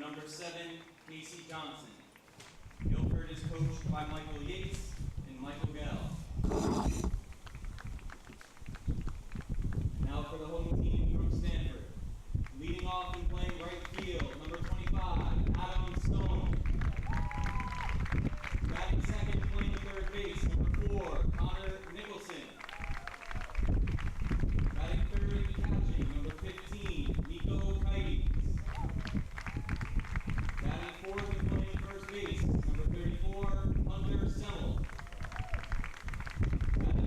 number 7, Casey Johnson. Guilford is coached by Michael Yates and Michael Gell. Now for the home team from Stamford. Leading off and playing right field, number 25, Adam Stone. Batting second, playing third base, number 4, Connor Nicholson. Batting third and catching, number 15, Nico Kites. Batting fourth and playing first base, number 34, Hunter Semmel. Batting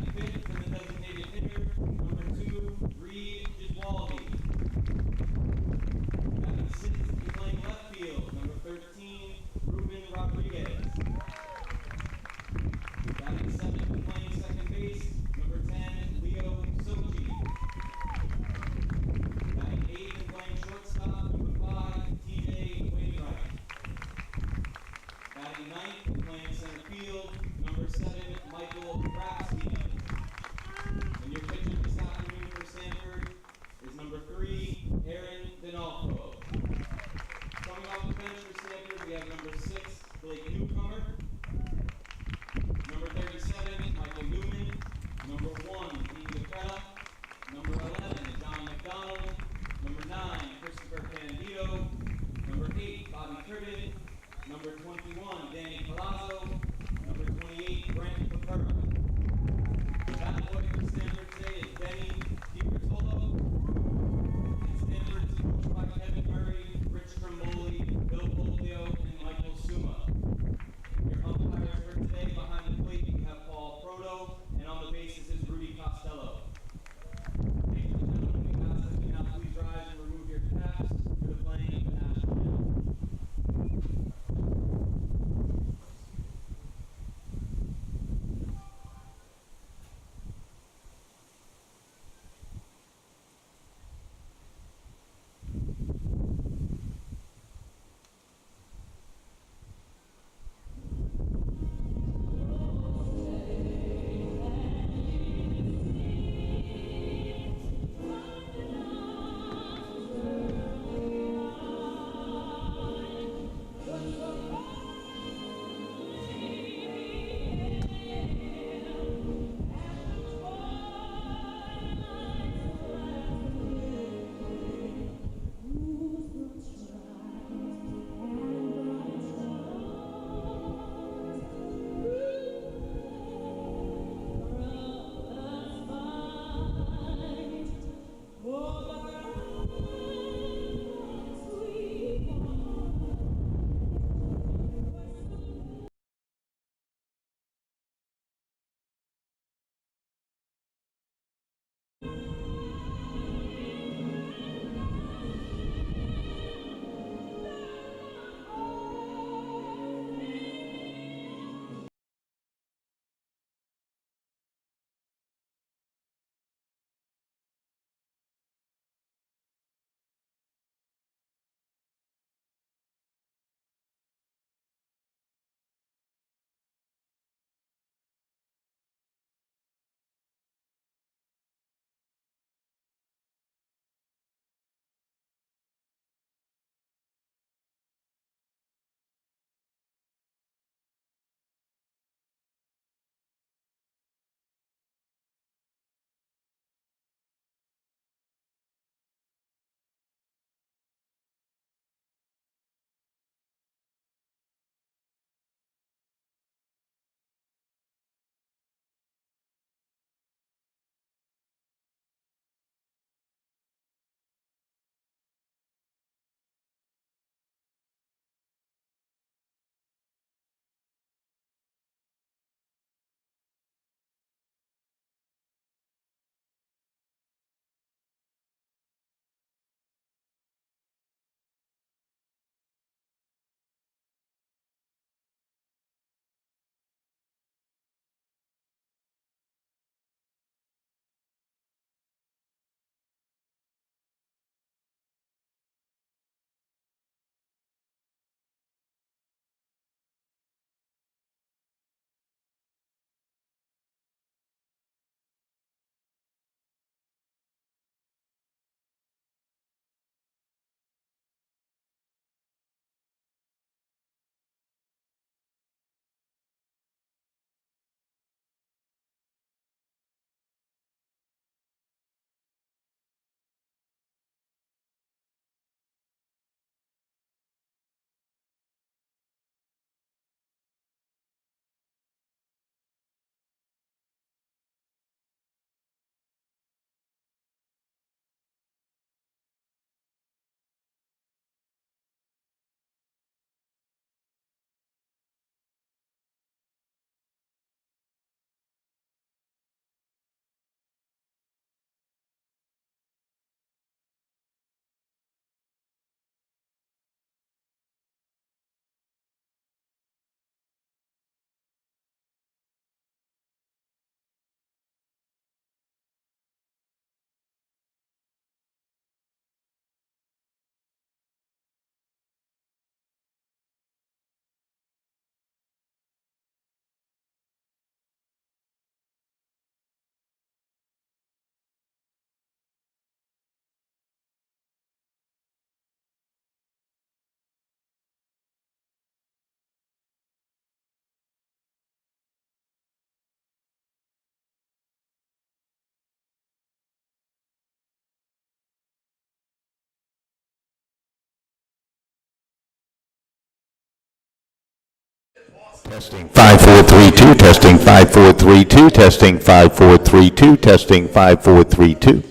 Testing 5432, testing 5432, testing 5432, testing 5432.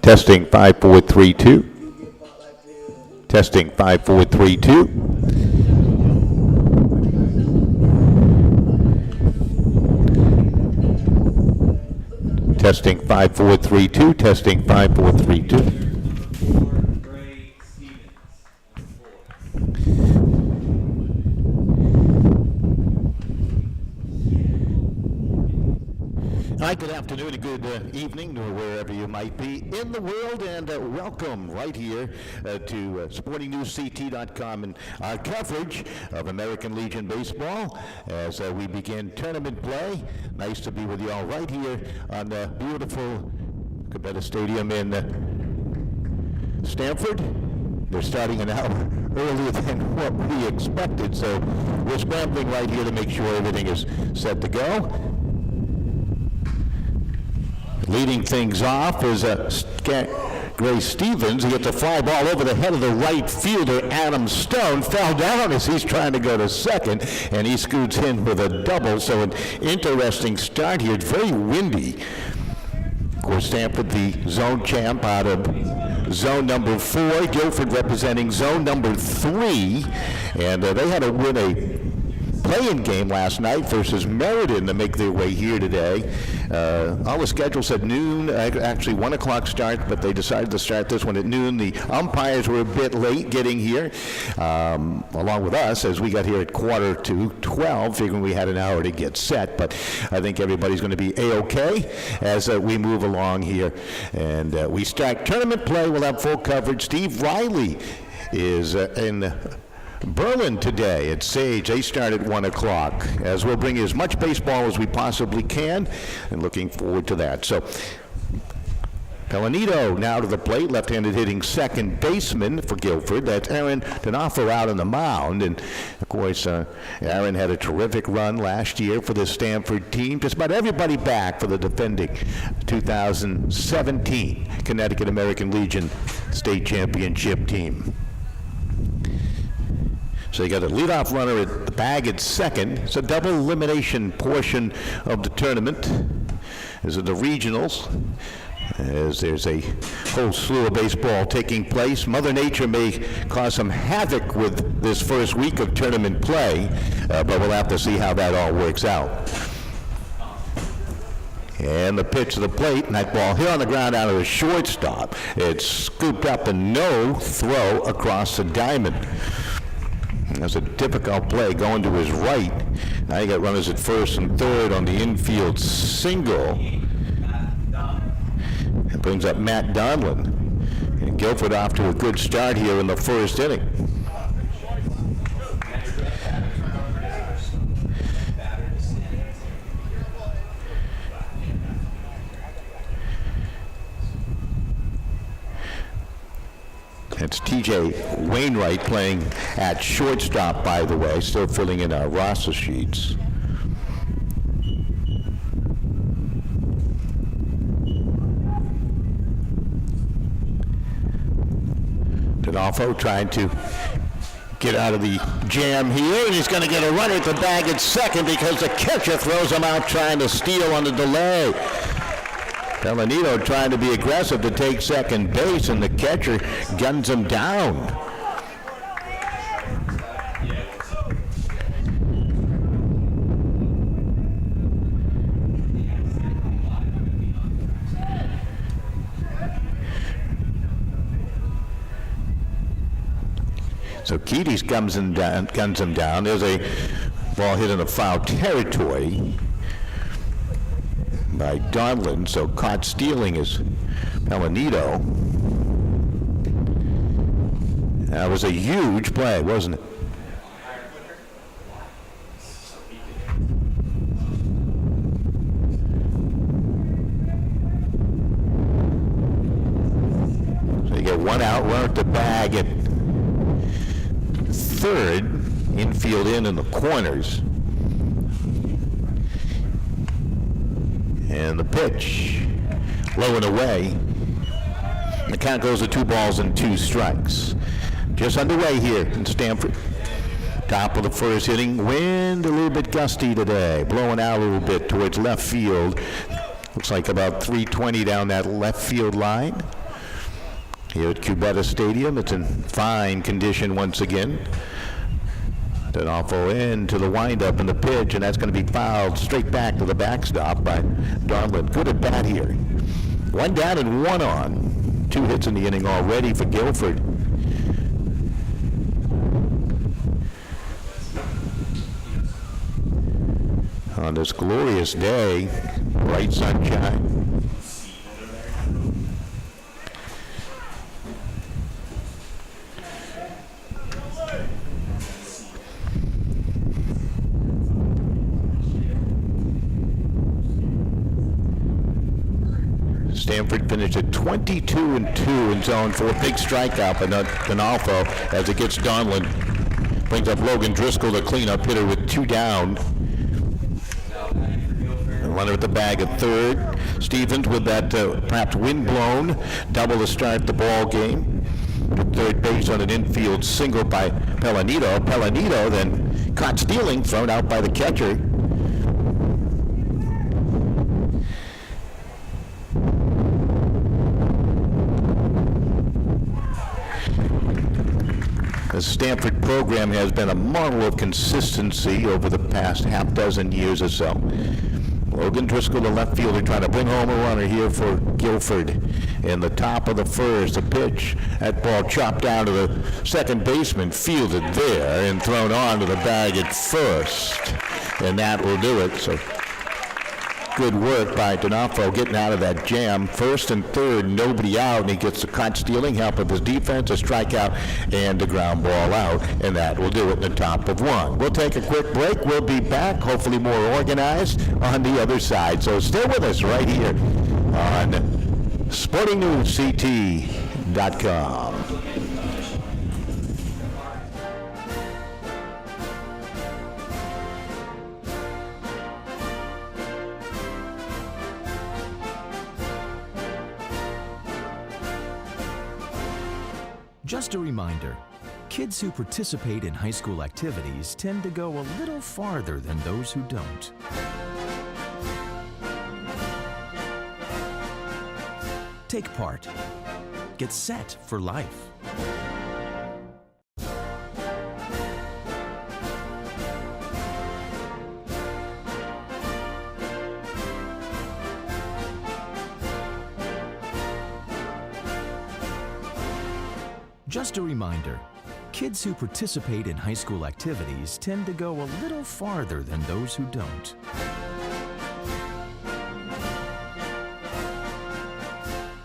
Testing 5432. Testing 5432. Testing 5432, testing 5432. Hi, good afternoon and good evening, or wherever you might be in the world, and welcome right here to SportingNewsCT.com and our coverage of American Legion Baseball as we begin tournament play. Nice to be with you all right here on the beautiful Cabetta Stadium in Stamford. They're starting an hour earlier than what we expected, so we're scrambling right here to make sure everything is set to go. Leading things off is Gray Stevens. He gets a fly ball over the head of the right fielder, Adam Stone. Fell down as he's trying to go to second, and he scoots in with a double. So an interesting start here. It's very windy. Of course, Stamford, the zone champ out of zone number 4. Guilford representing zone number 3. And they had to win a play-in game last night versus Meriden to make their way here today. All the schedule said noon, actually 1 o'clock start, but they decided to start this one at noon. The umpires were a bit late getting here, along with us, as we got here at 11:45, figuring we had an hour to get set. But I think everybody's going to be A-OK as we move along here. And we start tournament play. We'll have full coverage. Steve Riley is in Berlin today at Sage. They start at 1 o'clock, as we'll bring you as much baseball as we possibly can, and looking forward to that. So Pelanito now to the plate, left-handed hitting second baseman for Guilford. That's Aaron D'Onofrio out on the mound. And of course, Aaron had a terrific run last year for the Stamford team. Just about everybody back for the defending 2017 Connecticut American Legion State Championship team. So you got a leadoff runner at the bag at second. It's a double elimination portion of the tournament. As in the regionals, as there's a whole slew of baseball taking place. Mother Nature may cause some havoc with this first week of tournament play, but we'll have to see how that all works out. And the pitch to the plate, and that ball hit on the ground out of the shortstop. It's scooped up and no throw across the diamond. That's a difficult play going to his right. Now you got runners at first and third on the infield single. It brings up Matt Donlin. And Guilford off to a good start here in the first inning. It's T.J. Wainwright playing at shortstop, by the way, still filling in our roster sheets. D'Onofrio trying to get out of the jam here, and he's going to get a runner at the bag at second because the catcher throws him out trying to steal on the delay. Pelanito trying to be aggressive to take second base, and the catcher guns him down. So Keating guns him down. There's a ball hit in the foul territory by Donlin, so caught stealing is Pelanito. That was a huge play, wasn't it? So you get one out, runner at the bag at third, infield in the corners. And the pitch, low and away. The count goes to 2 balls and 2 strikes. Just underway here in Stamford. Top of the first inning, wind a little bit gusty today, blowing out a little bit towards left field. Looks like about 320 down that left field line. Here at Cubetta Stadium, it's in fine condition once again. D'Onofrio into the windup and the pitch, and that's going to be fouled straight back to the backstop by Darlin. Good at bat here. 1 down and 1 on. 2 hits in the inning already for Guilford. On this glorious day, bright sunshine. Stamford finished at 22-2 in zone 4. Big strikeout by D'Onofrio as it gets Donlin. Brings up Logan Driscoll, the cleanup hitter, with 2 down. Runner at the bag at third. Stevens with that perhaps wind-blown double to start the ball game. Third base on an infield single by Pellanito. Pellanito then caught stealing, thrown out by the catcher. The Stamford program has been a model of consistency over the past half dozen years or so. Logan Driscoll, the left fielder, trying to bring home a runner here for Guilford. In the top of the first, a pitch. That ball chopped down to the second baseman, fielded there, and thrown on to the bag at first. And that will do it. So good work by D'Onofrio getting out of that jam. First and third, nobody out, and he gets the caught stealing, help of his defense, a strikeout, and a ground ball out, and that will do it in the top of 1. We'll take a quick break. We'll be back, hopefully more organized, on the other side. So stay with us right here on SportingNewsCT.com. Just a reminder, kids who participate in high school activities tend to go a little farther than those who don't. Take part. Get set for life. Just a reminder, kids who participate in high school activities tend to go a little farther than those who don't.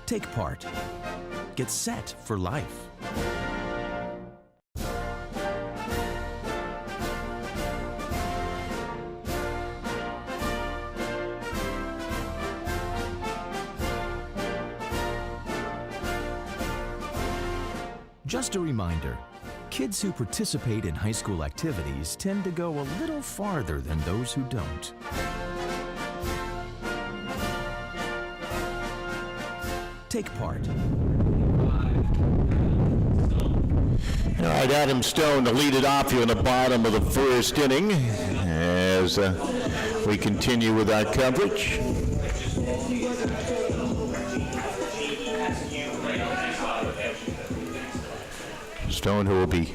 Take part. Get set for life. Just a reminder, kids who participate in high school activities tend to go a little farther than those who don't. Take part. All right, Adam Stone to lead it off here in the bottom of the first inning as we continue with our coverage. Stone, who will be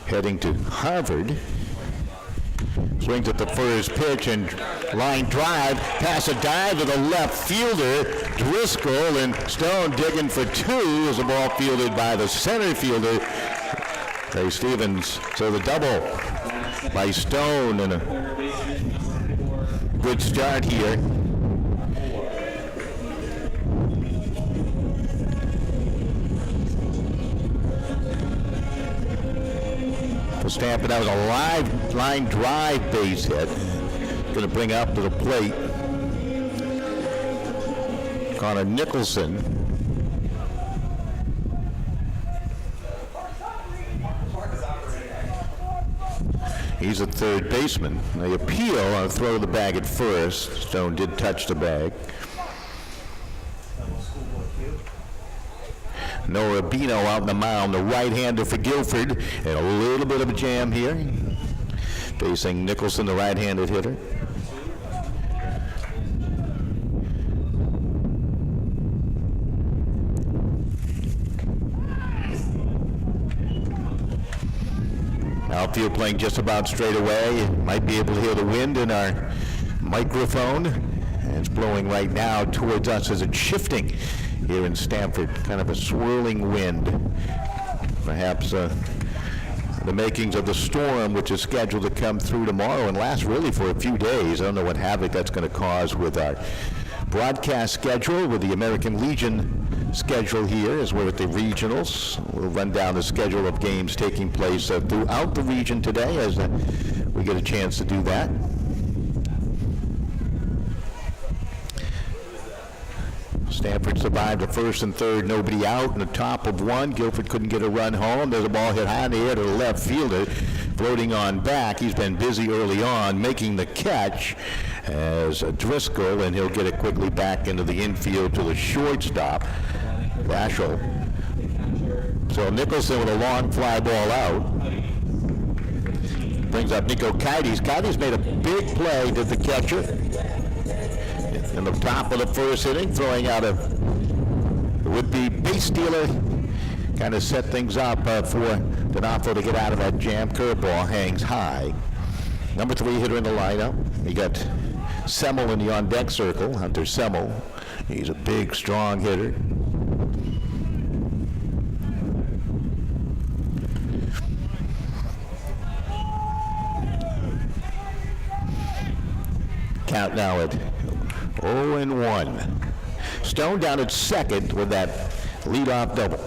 heading to Harvard, swings at the first pitch and line drive, pass a dive to the left fielder, Driscoll, and Stone digging for 2 as the ball fielded by the center fielder, Ray Stevens. So the double by Stone and a good start here. For Stamford, that was a live line drive base hit. Going to bring up to the plate Connor Nicholson. He's a third baseman. They appeal on a throw to the bag at first. Stone did touch the bag. Noah Bino out in the mound, the right-hander for Guilford, and a little bit of a jam here. Facing Nicholson, the right-handed hitter. Outfield playing just about straight away. You might be able to hear the wind in our microphone. And it's blowing right now towards us as it's shifting here in Stamford. Kind of a swirling wind. Perhaps the makings of the storm, which is scheduled to come through tomorrow and last really for a few days. I don't know what havoc that's going to cause with our broadcast schedule, with the American Legion schedule here as we're at the regionals. We'll run down the schedule of games taking place throughout the region today as we get a chance to do that. Stamford survived the first and third, nobody out, in the top of one. Guilford couldn't get a run home. There's a ball hit high in the air to the left fielder, floating on back. He's been busy early on making the catch as Driscoll, and he'll get it quickly back into the infield to the shortstop, Vashel. So Nicholson with a long fly ball out. Brings up Nico Kites. Kites made a big play to the catcher in the top of the first inning, throwing out a would-be base stealer. Kind of set things up for Donato to get out of that jam. Curveball hangs high. Number 3 hitter in the lineup. You got Semmel in the on-deck circle, Hunter Semmel. He's a big, strong hitter. Count now at 0-1. Stone down at second with that leadoff double.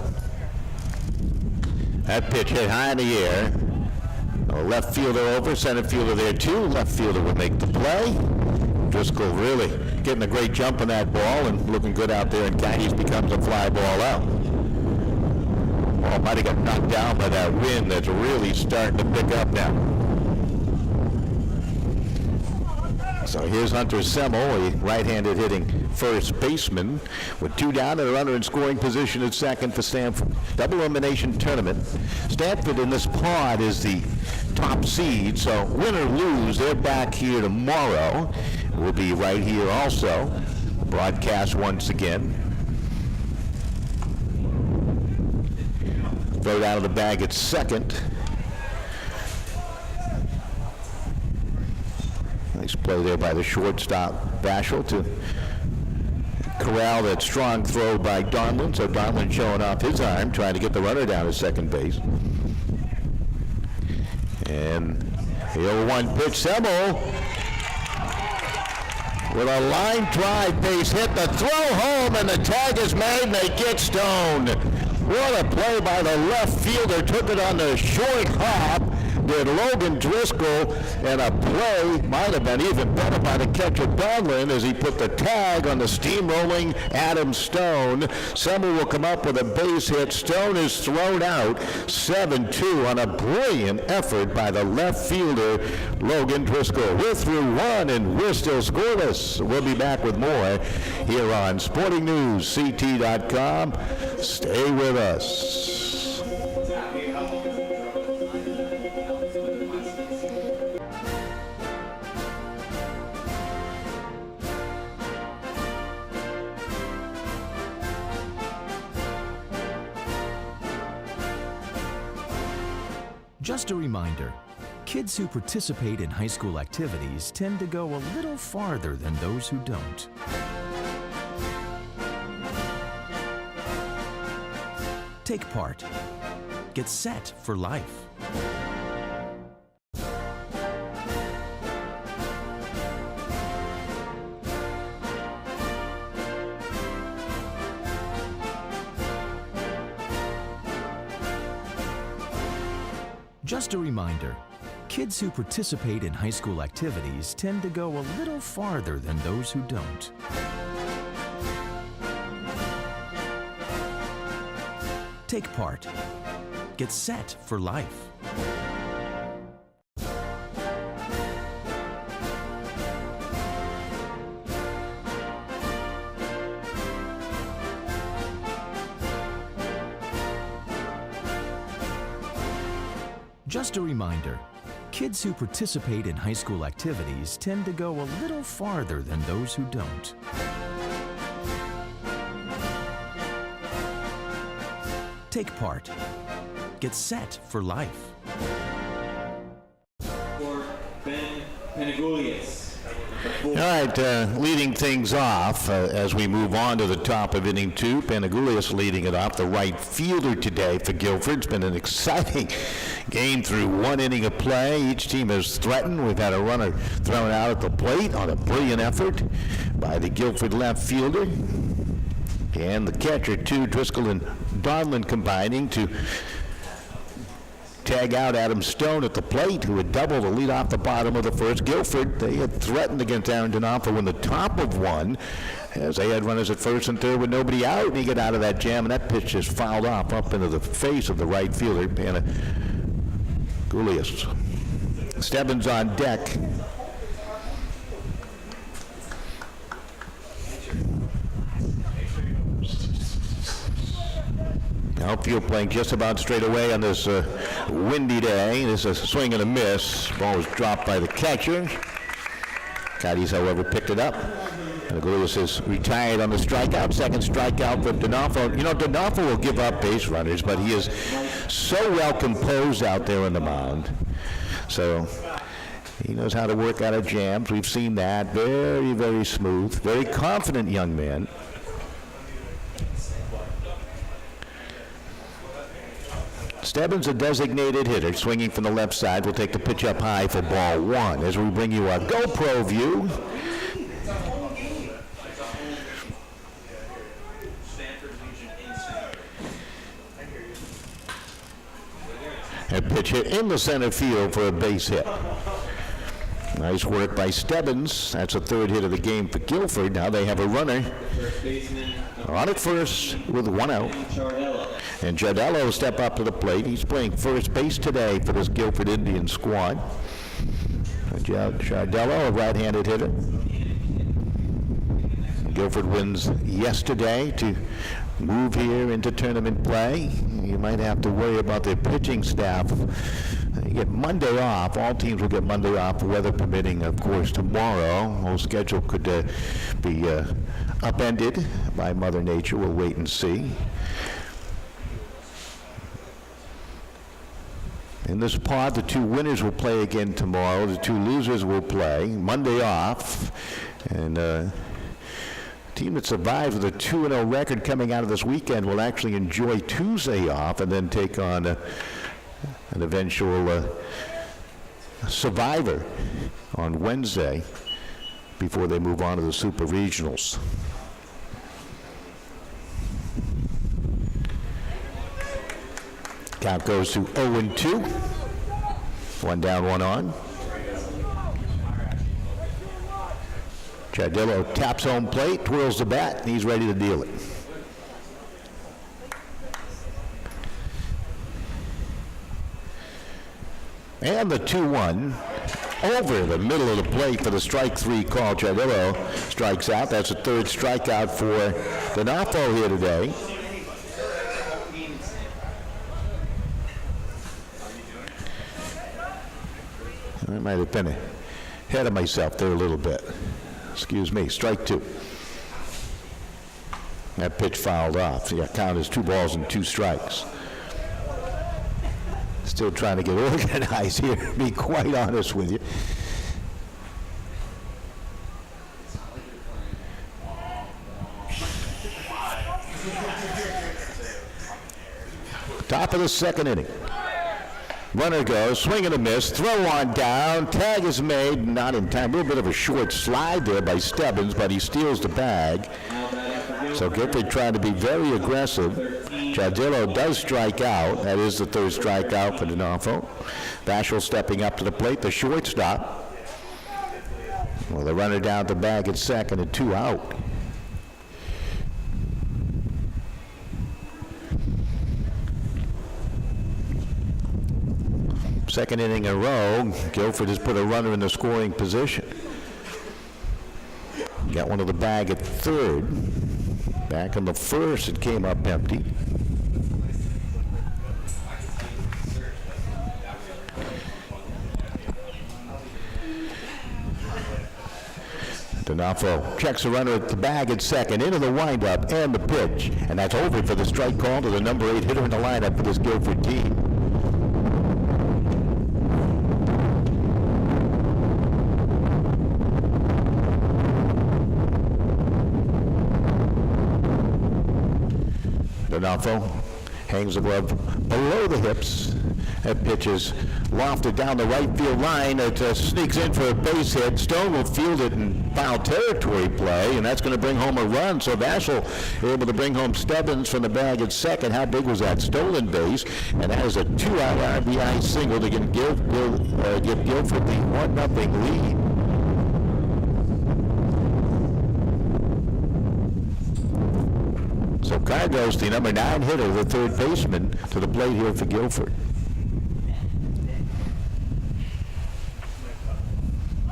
That pitch hit high in the air. Left fielder over, center fielder there too. Left fielder will make the play. Driscoll really getting a great jump on that ball and looking good out there, and Kites becomes a fly ball out. Ball might have got knocked down by that wind that's really starting to pick up now. So here's Hunter Semmel, a right-handed hitting first baseman, with 2 down and a runner in scoring position at second for Stamford. Double elimination tournament. Stamford in this pod is the top seed, so win or lose, they're back here tomorrow. We'll be right here also. Broadcast once again. Throw it out of the bag at second. Nice play there by the shortstop, Vashel, to corral that strong throw by Donlin. So Donlin showing off his arm, trying to get the runner down to second base. And the 0-1 pitch, Semmel with a line drive base hit, the throw home, and the tag is made, and they get Stone. What a play by the left fielder, took it on the short hop. Did Logan Driscoll, and a play might have been even better by the catcher Donlin as he put the tag on the steamrolling Adam Stone. Semmel will come up with a base hit. Stone is thrown out 7-2 on a brilliant effort by the left fielder Logan Driscoll. We're through 1 and we're still scoreless. We'll be back with more here on SportingNewsCT.com. Stay with us. Just a reminder, kids who participate in high school activities tend to go a little farther than those who don't. Take part. Get set for life. Just a reminder, kids who participate in high school activities tend to go a little farther than those who don't. Take part. Get set for life. Just a reminder, kids who participate in high school activities tend to go a little farther than those who don't. Take part. Get set for life. For Ben Penegulius. All right, leading things off as we move on to the top of inning 2. Penegulius leading it off, the right fielder today for Guilford. It's been an exciting game through one inning of play. Each team has threatened. We've had a runner thrown out at the plate on a brilliant effort by the Guilford left fielder. And the catcher, too, Driscoll and Donlin combining to tag out Adam Stone at the plate, who had doubled the lead off the bottom of the first. Guilford, they had threatened against Aaron D'Onofrio in the top of one, as they had runners at first and third with nobody out, and he got out of that jam, and that pitch just fouled off up into the face of the right fielder, Penegulius. Stebbins on deck. Outfield playing just about straight away on this windy day. This is a swing and a miss. Ball was dropped by the catcher. Cadiz, however, picked it up. Penegulius is retired on the strikeout. Second strikeout for D'Onofrio. You know, D'Onofrio will give up base runners, but he is so well composed out there on the mound. So he knows how to work out of jams. We've seen that. Very, very smooth. Very confident young man. Stebbins, a designated hitter, swinging from the left side, will take the pitch up high for ball 1. As we bring you a GoPro view. A pitch hit in the center field for a base hit. Nice work by Stebbins. That's the third hit of the game for Guilford. Now they have a runner on at first with 1 out. And Giardello will step up to the plate. He's playing first base today for this Guilford Indian squad. Giardello, a right-handed hitter. Guilford wins yesterday to move here into tournament play. You might have to worry about their pitching staff. You get Monday off. All teams will get Monday off, weather permitting, of course, tomorrow. Whole schedule could be upended by Mother Nature. We'll wait and see. In this pod, the 2 winners will play again tomorrow. The 2 losers will play. Monday off. And team that survives with a 2-0 record coming out of this weekend will actually enjoy Tuesday off and then take on an eventual survivor on Wednesday before they move on to the Super Regionals. Count goes to 0-2. 1 down, 1 on. Giardello taps home plate, twirls the bat, and he's ready to deal it. And the 2-1 over the middle of the plate for the strike 3 call. Giardello strikes out. That's the 3rd strikeout for D'Onofrio here today. I might have been ahead of myself there a little bit. Excuse me, strike 2. That pitch fouled off. Yeah, count is 2 balls and 2 strikes. Still trying to get organized here, to be quite honest with you. Top of the 2nd inning. Runner goes, swing and a miss, throw on down, tag is made, not in time. A little bit of a short slide there by Stebbins, but he steals the bag. So Guilford trying to be very aggressive. Giardello does strike out. That is the 3rd strikeout for D'Onofrio. Vashel stepping up to the plate, the shortstop. Well, the runner down the bag at 2nd and 2 out. Second inning in a row, Guilford has put a runner in the scoring position. Got one of the bag at 3rd. Back in the 1st, it came up empty. D'Onofrio checks the runner at the bag at second, into the windup and the pitch. And that's over for the strike call to the number 8 hitter in the lineup for this Guilford team. D'Onofrio hangs the glove below the hips. That pitch is lofted down the right field line. It sneaks in for a base hit. Stone will field it in foul territory play, and that's going to bring home a run. So Vashel able to bring home Stebbins from the bag at second. How big was that? Stolen base, and that is a 2-out RBI single to give Guilford the 1-0 lead. So Cargos, the number 9 hitter, the third baseman, to the plate here for Guilford.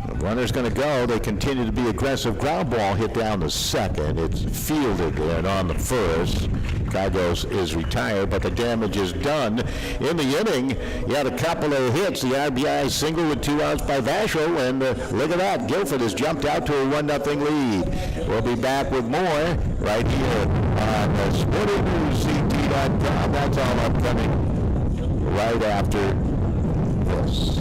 The runner's going to go. They continue to be aggressive. Ground ball hit down the second. It's fielded and on the first. Cargos is retired, but the damage is done. In the inning, you had a couple of hits. The RBI single with 2 outs by Vashel, and look at that. Guilford has jumped out to a 1-0 lead. We'll be back with more right here on SportingNewsCT.com. That's all upcoming right after this.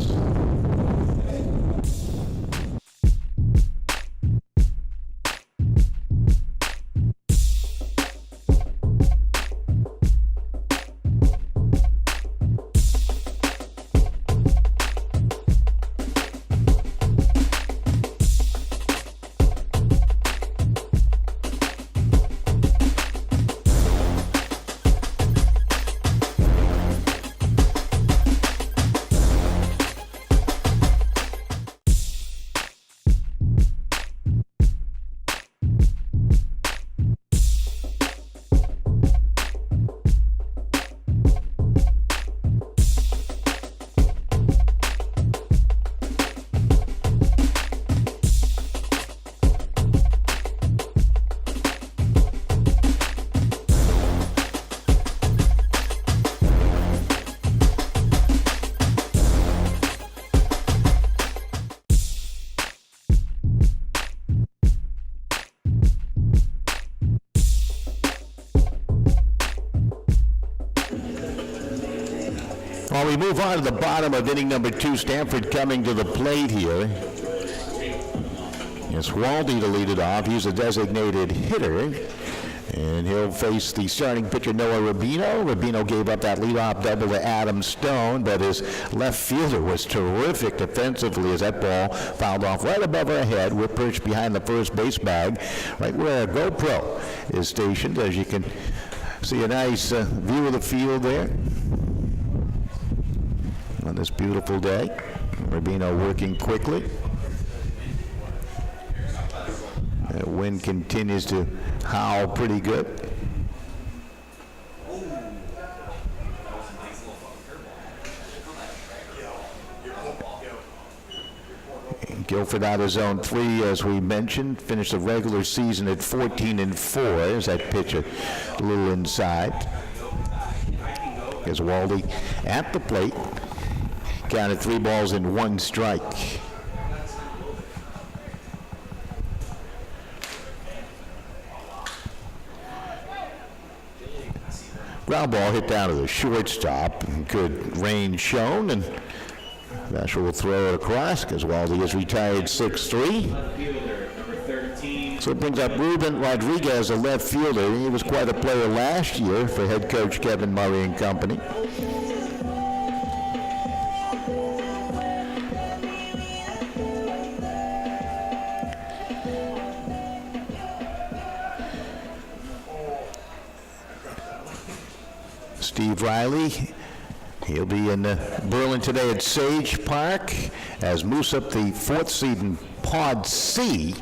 Well, we move on to the bottom of inning number 2. Stamford coming to the plate here. It's Waldy to lead it off. He's a designated hitter. And he'll face the starting pitcher, Noah Rubino. Rubino gave up that leadoff double to Adam Stone, but his left fielder was terrific defensively as that ball fouled off right above our head. We're perched behind the first base bag, right where our GoPro is stationed. As you can see, a nice view of the field there on this beautiful day. Rubino working quickly. That wind continues to howl pretty good. Guilford out of zone 3, as we mentioned, finished the regular season at 14-4. There's that pitch a little inside. Here's Waldy at the plate. Counted 3 balls and 1 strike. Ground ball hit down to the shortstop. Good range shown, and Vashel will throw it across because Waldy is retired 6'3". So it brings up Ruben Rodriguez, a left fielder. He was quite a player last year for head coach Kevin Murray and company. Steve Riley, he'll be in Berlin today at Sage Park as moves up the 4th seed in Pod C.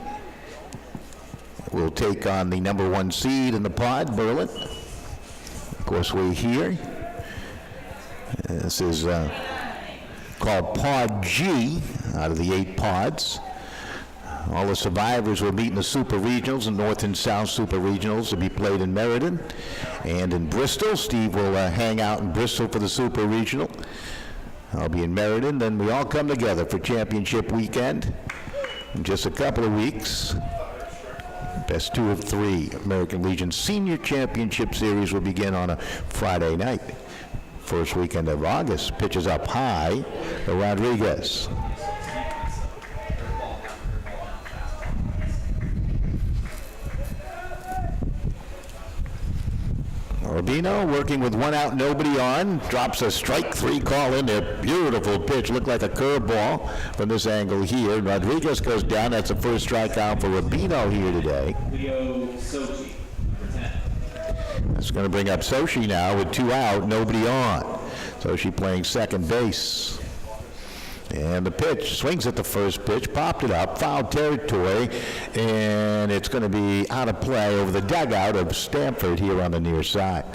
Will take on the number 1 seed in the pod, Berlin. Of course, we're here. This is called Pod G out of the 8 pods. All the survivors will meet in the Super Regionals, the North and South Super Regionals to be played in Meriden and in Bristol. Steve will hang out in Bristol for the Super Regional. I'll be in Meriden. Then we all come together for championship weekend In just a couple of weeks, best 2 of 3 American Legion Senior Championship Series will begin on a Friday night. First weekend of August, pitches up high to Rodriguez. Urbino working with 1 out, nobody on, drops a strike 3 call in there. Beautiful pitch, looked like a curveball from this angle here. Rodriguez goes down. That's the first strikeout for Urbino here today. Leo Sochi, number 10. That's going to bring up Sochi now with 2 out, nobody on. Sochi playing second base. And the pitch, swings at the first pitch, popped it up, foul territory, and it's going to be out of play over the dugout of Stamford here on the near side.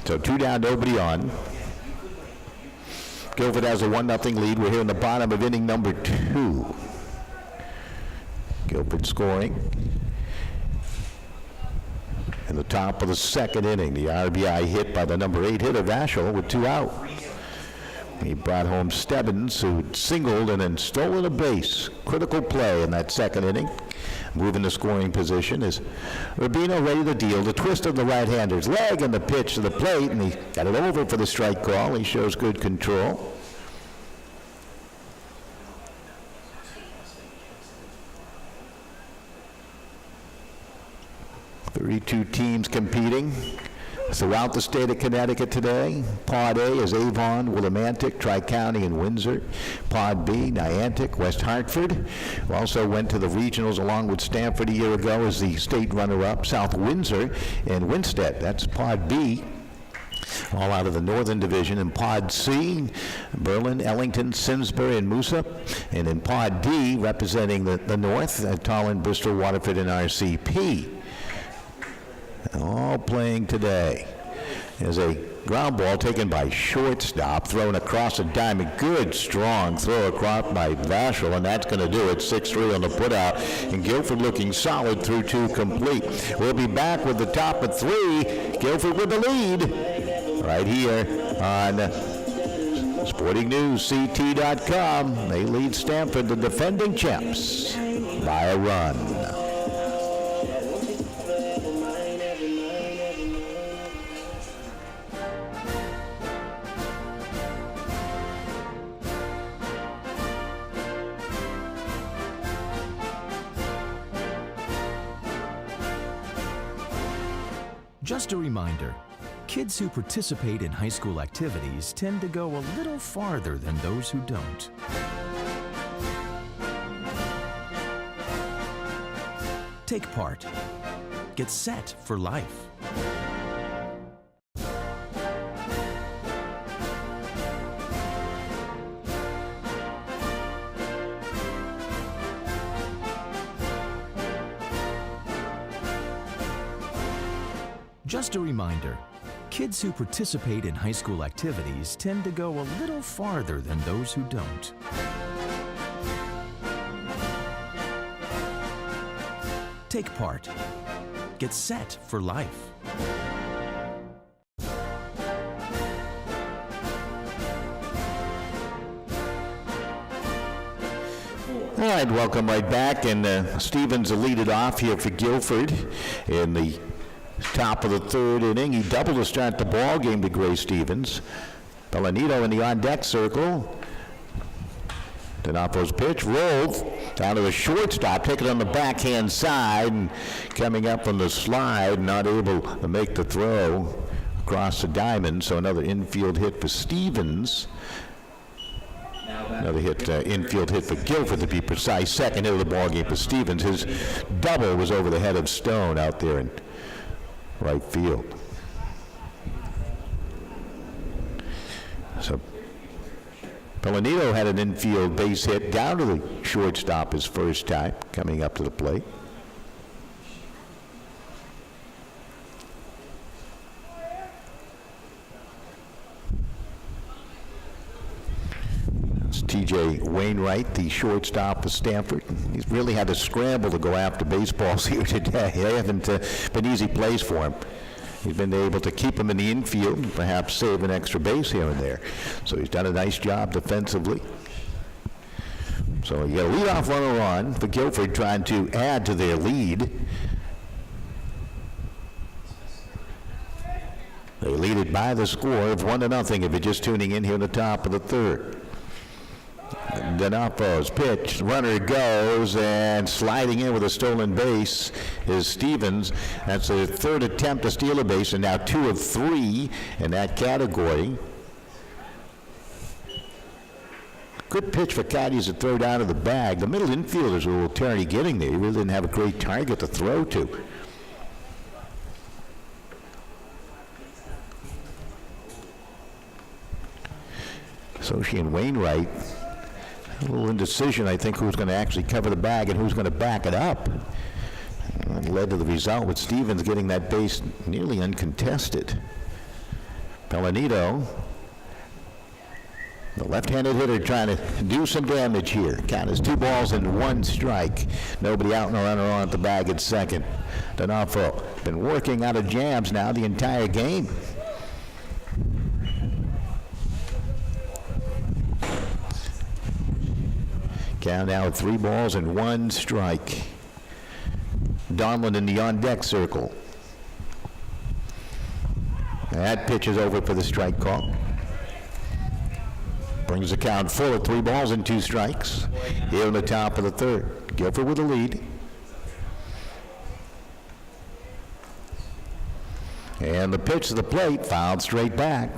So 2 down, nobody on. Guilford has a 1-0 lead. We're here in the bottom of inning number 2. Guilford scoring. In the top of the second inning, the RBI hit by the number 8 hitter, Vashel, with 2 out. He brought home Stebbins, who singled and then stolen a base. Critical play in that second inning. Moving the scoring position is Urbino ready to deal. The twist of the right-hander's leg and the pitch to the plate, and he got it over for the strike call. He shows good control. Two teams competing throughout the state of Connecticut today. Pod A is Avon, Willimantic, Tri-County, and Windsor. Pod B, Niantic, West Hartford. We also went to the regionals along with Stamford a year ago as the state runner-up. South Windsor and Winstead. That's Pod B. All out of the Northern Division. In Pod C, Berlin, Ellington, Simsbury, and Moosup. And in Pod D, representing the North, Tolland, Bristol, Waterford, and RCP. All playing today. There's a ground ball taken by shortstop, thrown across the diamond. Good, strong throw across by Vashel, and that's going to do it. 6-3 on the putout. And Guilford looking solid through 2 complete. We'll be back with the top of 3. Guilford with the lead right here on SportingNewsCT.com. They lead Stamford, the defending champs, by a run. Just a reminder, kids who participate in high school activities tend to go a little farther than those who don't. Take part. Get set for life. Just a reminder, kids who participate in high school activities tend to go a little farther than those who don't. Take part. Get set for life. All right, welcome right back, and Stevens will lead it off here for Guilford in the top of the 3rd inning. He doubled to start the ball game to Gray Stevens. Bellanito in the on-deck circle. D'Onofrio's pitch rolled down to the shortstop, taking it on the backhand side, and coming up from the slide, not able to make the throw across the diamond. So another infield hit for Stevens. Another hit, infield hit for Guilford to be precise. Second hit of the ball game for Stevens. His double was over the head of Stone out there in right field. So Bellanito had an infield base hit down to the shortstop his first time coming up to the plate. T.J. Wainwright, the shortstop for Stamford. He's really had to scramble to go after baseballs here today. They haven't been easy plays for him. He's been able to keep him in the infield, perhaps save an extra base here and there. So he's done a nice job defensively. So you got a leadoff runner on for Guilford, trying to add to their lead. They lead it by the score of 1-0 if you're just tuning in here in the top of the third. D'Onofrio's pitch, runner goes, and sliding in with a stolen base is Stevens. That's a third attempt to steal a base, and now 2 of 3 in that category. Good pitch for Caddies to throw down to the bag. The middle infielders were a little tardy getting there. He really didn't have a great target to throw to. Sochi and Wainwright, a little indecision, I think, who's going to actually cover the bag and who's going to back it up. And led to the result with Stevens getting that base nearly uncontested. Pellanito, the left-handed hitter, trying to do some damage here. Count is 2 balls and 1 strike. Nobody out and a runner on at the bag at second. D'Onofrio been working out of jams now the entire game. Count now 3 balls and 1 strike. Donlin in the on-deck circle. That pitch is over for the strike call. Brings the count full at 3 balls and 2 strikes. Here in the top of the third. Guilford with the lead. And the pitch to the plate, fouled straight back.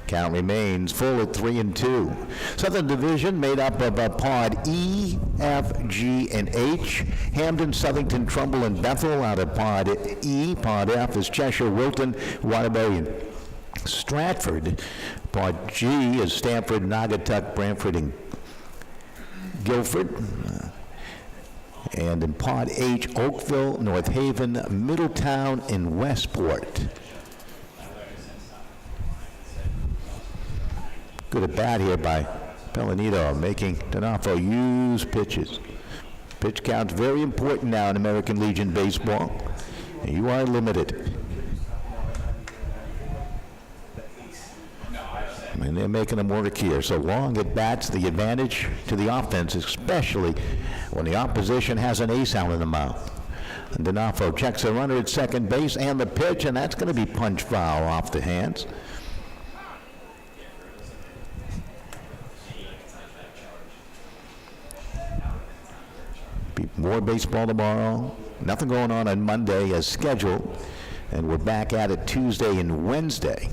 Count remains full at 3-2. Southern Division made up of Pod E, F, G, and H. Hamden, Southington, Trumbull, and Bethel out of Pod E. Pod F is Cheshire, Wilton, Waterbury, and Stratford. Pod G is Stamford, Naugatuck, Brantford, and Guilford. And in Pod H, Oakville, North Haven, Middletown, and Westport. Good at bat here by Pellanito, making D'Onofrio use pitches. Pitch count's very important now in American Legion baseball. And you are limited. And they're making them work here. So long at bats, the advantage to the offense, especially when the opposition has an ace out in the mound. And D'Onofrio checks a runner at second base and the pitch, and that's going to be punch foul off the hands. More baseball tomorrow. Nothing going on Monday as scheduled. And we're back at it Tuesday and Wednesday.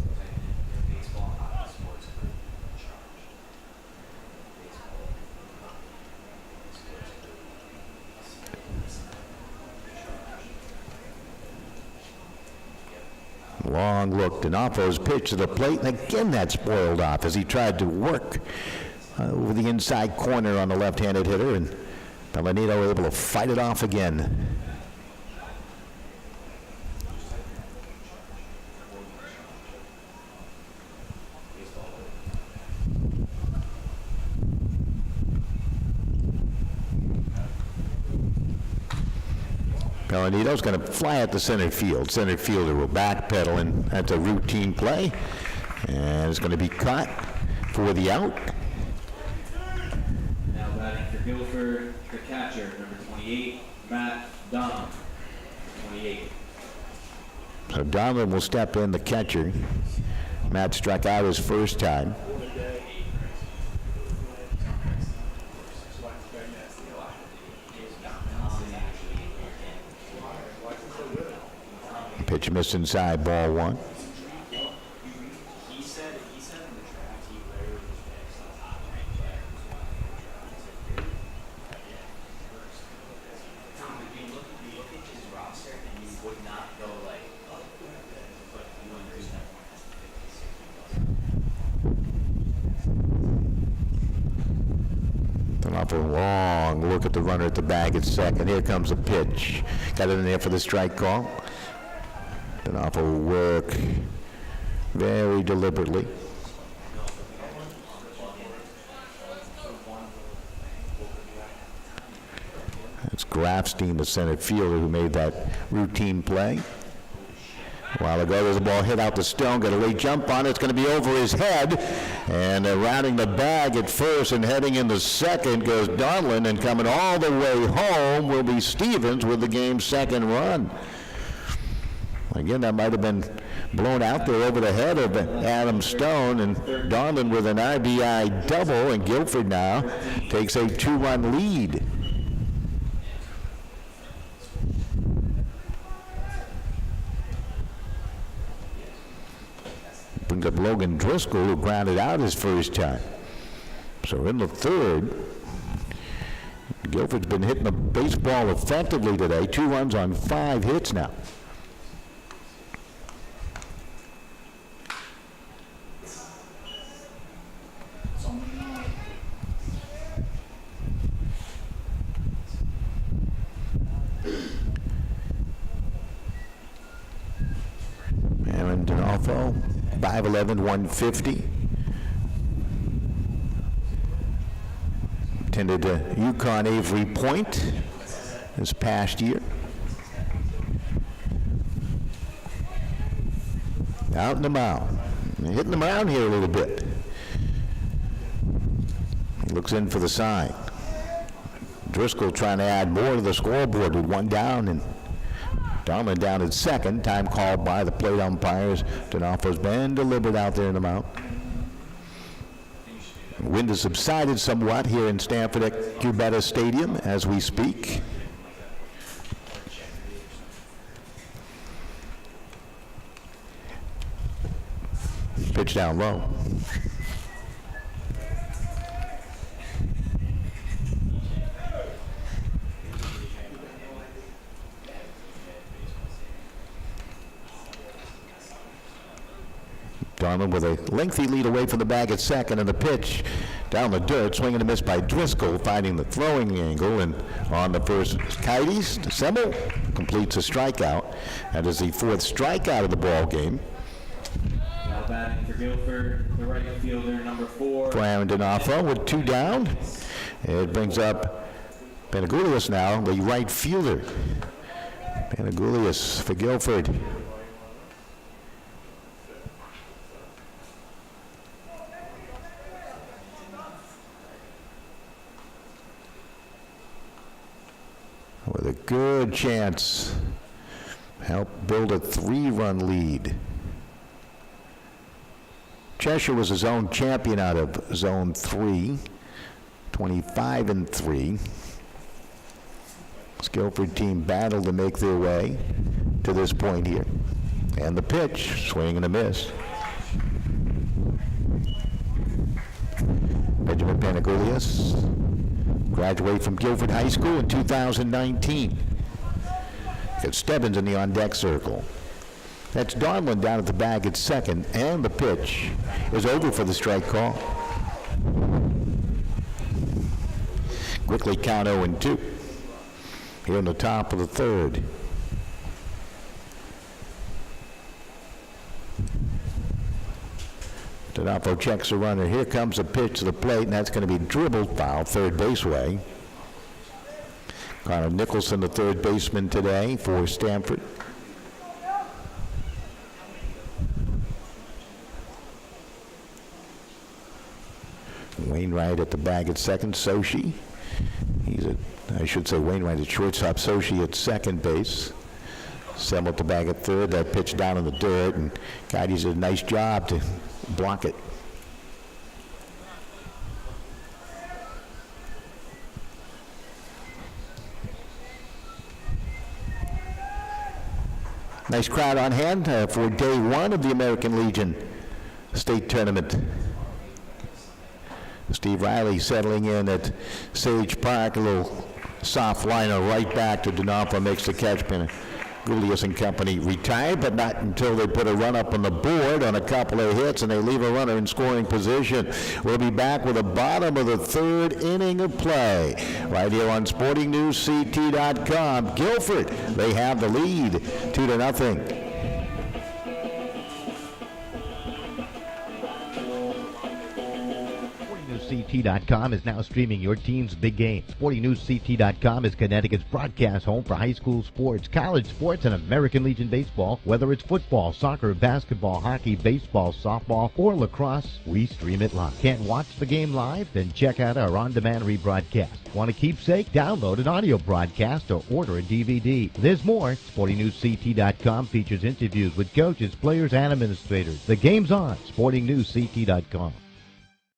Long look. D'Onofrio's pitch to the plate, and again that spoiled off as he tried to work over the inside corner on the left-handed hitter, and Pellanito able to fight it off again. Pellanito's going to fly at the center field. Center fielder will backpedal, and that's a routine play. And it's going to be caught for the out. Now batting for Guilford, the catcher, number 28, Matt Donlin, 28. So Donlin will step in, the catcher. Matt struck out his first time. Pitch missed inside, ball 1. He said in the draft he rarely picks a top ranked player. Tom, if you look at his roster and you would not go like up, but you wouldn't do that one has to 50, 60. D'Onofrio, long look at the runner at the bag at second. Here comes a pitch. Got it in there for the strike call. D'Onofrio will work very deliberately. It's Grafstein, the center fielder, who made that routine play. A while ago, there's a ball hit out the stone, got a late jump on it. It's going to be over his head. And rounding the bag at first and heading into second goes Donlin, and coming all the way home will be Stevens with the game's second run. Again, that might have been blown out there over the head of Adam Stone, and Donlin with an RBI double, and Guilford now takes a 2-run lead. Brings up Logan Driscoll, who grounded out his first time. So in the third, Guilford's been hitting the baseball effectively today. 2 runs on 5 hits now. Aaron D'Onofrio, 5'11", 150. Attended UConn Avery Point this past year. Out in the mound. Hitting the mound here a little bit. He looks in for the sign. Driscoll trying to add more to the scoreboard with 1 down, and Donlin down at second. Time called by the plate umpires. D'Onofrio's been delivered out there in the mound. Wind has subsided somewhat here in Stamford at Cubetta Stadium as we speak. Pitch down low. Donlin with a lengthy lead away from the bag at second, and the pitch down the dirt, swing and a miss by Driscoll, finding the throwing angle, and on the first, Kites, Semmel completes a strikeout. That is the 4th strikeout of the ball game. Now batting for Guilford, the right fielder, number 4. For Aaron D'Onofrio with 2 down. It brings up Panagoulias now, the right fielder. Panagoulias for Guilford. With a good chance, help build a 3-run lead. Cheshire was a zone champion out of zone 3, 25-3. This Guilford team battled to make their way to this point here. And the pitch, swing and a miss. Benjamin Panagoulias graduated from Guilford High School in 2019. Got Stebbins in the on-deck circle. That's Donlin down at the bag at second, and the pitch is over for the strike call. Quickly count 0-2 here in the top of the third. D'Onofrio checks the runner. Here comes a pitch to the plate, and that's going to be dribbled foul third base way. Connor Nicholson, the third baseman today for Stamford. Wainwright at the bag at second. Sochi. Wainwright at shortstop. Sochi at second base. Semmel at the bag at third. That pitch down in the dirt, and Kites did a nice job to block it. Nice crowd on hand for day 1 of the American Legion State Tournament. Steve Riley settling in at Sage Park, a little soft liner right back to D'Onofrio, makes the catch. Panagoulias and company retired, but not until they put a run up on the board on a couple of hits, and they leave a runner in scoring position. We'll be back with the bottom of the 3rd inning of play right here on SportingNewsCT.com. Guilford, they have the lead 2-0. SportingNewsCT.com is now streaming your team's big game. SportingNewsCT.com is Connecticut's broadcast home for high school sports, college sports, and American Legion baseball. Whether it's football, soccer, basketball, hockey, baseball, softball, or lacrosse, we stream it live. Can't watch the game live? Then check out our on-demand rebroadcast. Want a keepsake? Download an audio broadcast or order a DVD. There's more. SportingNewsCT.com features interviews with coaches, players, and administrators. The game's on. SportingNewsCT.com.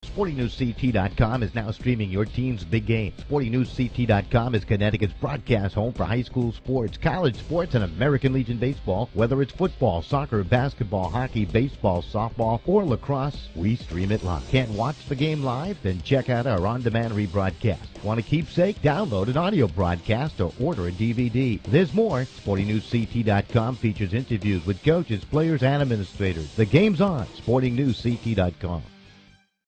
SportingNewsCT.com is now streaming your team's big game. SportingNewsCT.com is Connecticut's broadcast home for high school sports, college sports, and American Legion baseball. Whether it's football, soccer, basketball, hockey, baseball, softball, or lacrosse, we stream it live. Can't watch the game live? Then check out our on-demand rebroadcast. Want a keepsake? Download an audio broadcast or order a DVD. There's more. SportingNewsCT.com features interviews with coaches, players, and administrators. The game's on. SportingNewsCT.com.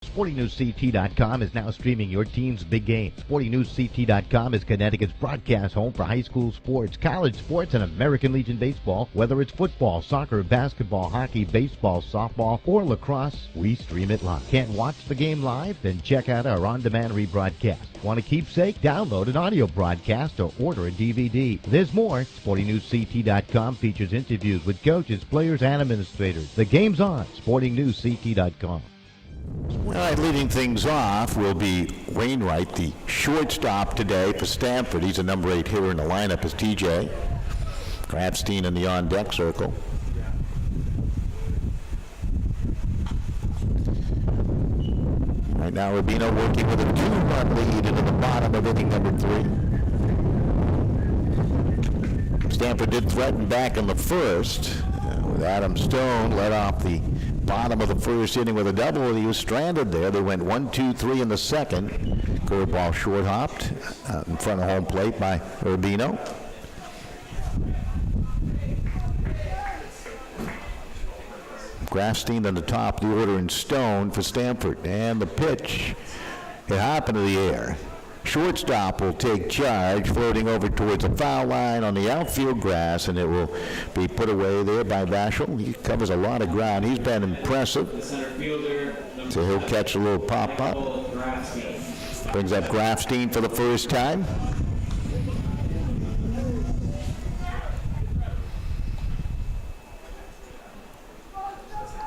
SportingNewsCT.com is now streaming your team's big game. SportingNewsCT.com is Connecticut's broadcast home for high school sports, college sports, and American Legion baseball. Whether it's football, soccer, basketball, hockey, baseball, softball, or lacrosse, we stream it live. Can't watch the game live? Then check out our on-demand rebroadcast. Want a keepsake? Download an audio broadcast or order a DVD. There's more. SportingNewsCT.com features interviews with coaches, players, and administrators. The game's on. SportingNewsCT.com. All right, leading things off will be Wainwright, the shortstop today for Stamford. He's a number 8 hitter in the lineup as TJ. Grafstein in the on-deck circle. Right now, Rubino working with a 2-run lead into the bottom of inning number 3. Stamford did threaten back in the first with Adam Stone led off the bottom of the first inning with a double. He was stranded there. They went 1-2-3 in the second. Curveball short hopped in front of home plate by Rubino. Grafstein on the top of the order and Stone for Stamford. And the pitch, it hop into the air. Shortstop will take charge, floating over towards the foul line on the outfield grass, and it will be put away there by Vashel. He covers a lot of ground. He's been impressive. So he'll catch a little pop-up. Brings up Grafstein for the first time.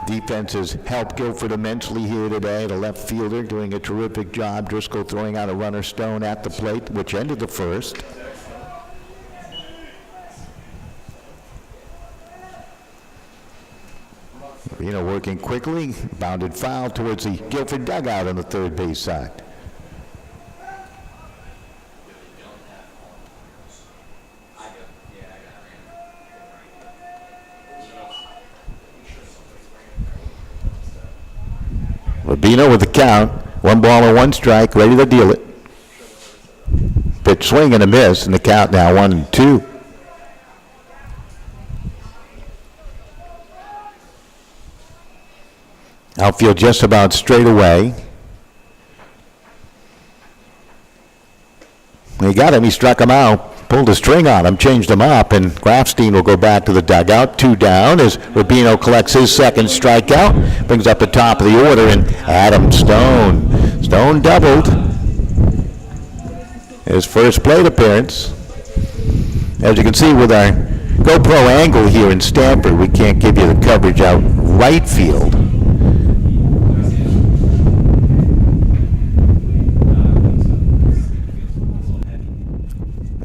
Defense has helped Guilford immensely here today. The left fielder doing a terrific job. Driscoll throwing out a runner, Stone at the plate, which ended the first. Working quickly, bounded foul towards the Guilford dugout on the third base side. Rubino with the count. 1 ball and 1 strike, ready to deal it. Pitch swing and a miss, and the count now 1-2. Outfield just about straight away. He got him, he struck him out, pulled a string on him, changed him up, and Grafstein will go back to the dugout. 2 down as Rubino collects his second strikeout, brings up the top of the order, and Adam Stone. Stone doubled his first plate appearance. As you can see with our GoPro angle here in Stamford, we can't give you the coverage out right field.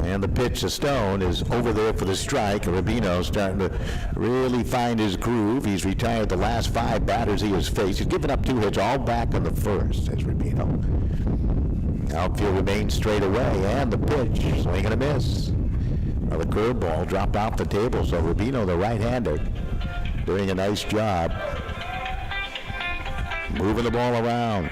And the pitch to Stone is over there for the strike. Rubino starting to really find his groove. He's retired the last 5 batters he has faced. He's given up 2 hits, all back in the first, as Rubino. Outfield remains straight away, and the pitch, swing and a miss. Well, the curveball dropped off the table, so Rubino, the right-hander, doing a nice job moving the ball around.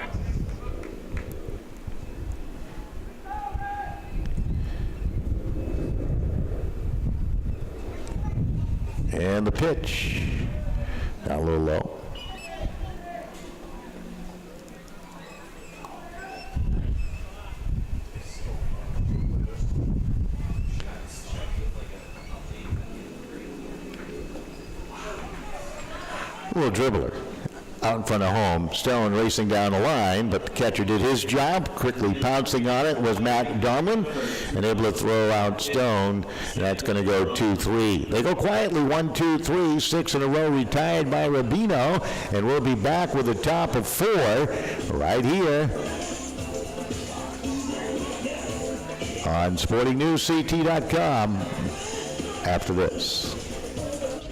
And the pitch, got a little low. A little dribbler. out in front of home. Stone racing down the line, but the catcher did his job. Quickly pouncing on it was Matt Darman, and able to throw out Stone. And that's going to go 2-3. They go quietly 1, 2, 3, 6 in a row retired by Rubino, and we'll be back with the top of 4 right here on SportingNewsCT.com after this.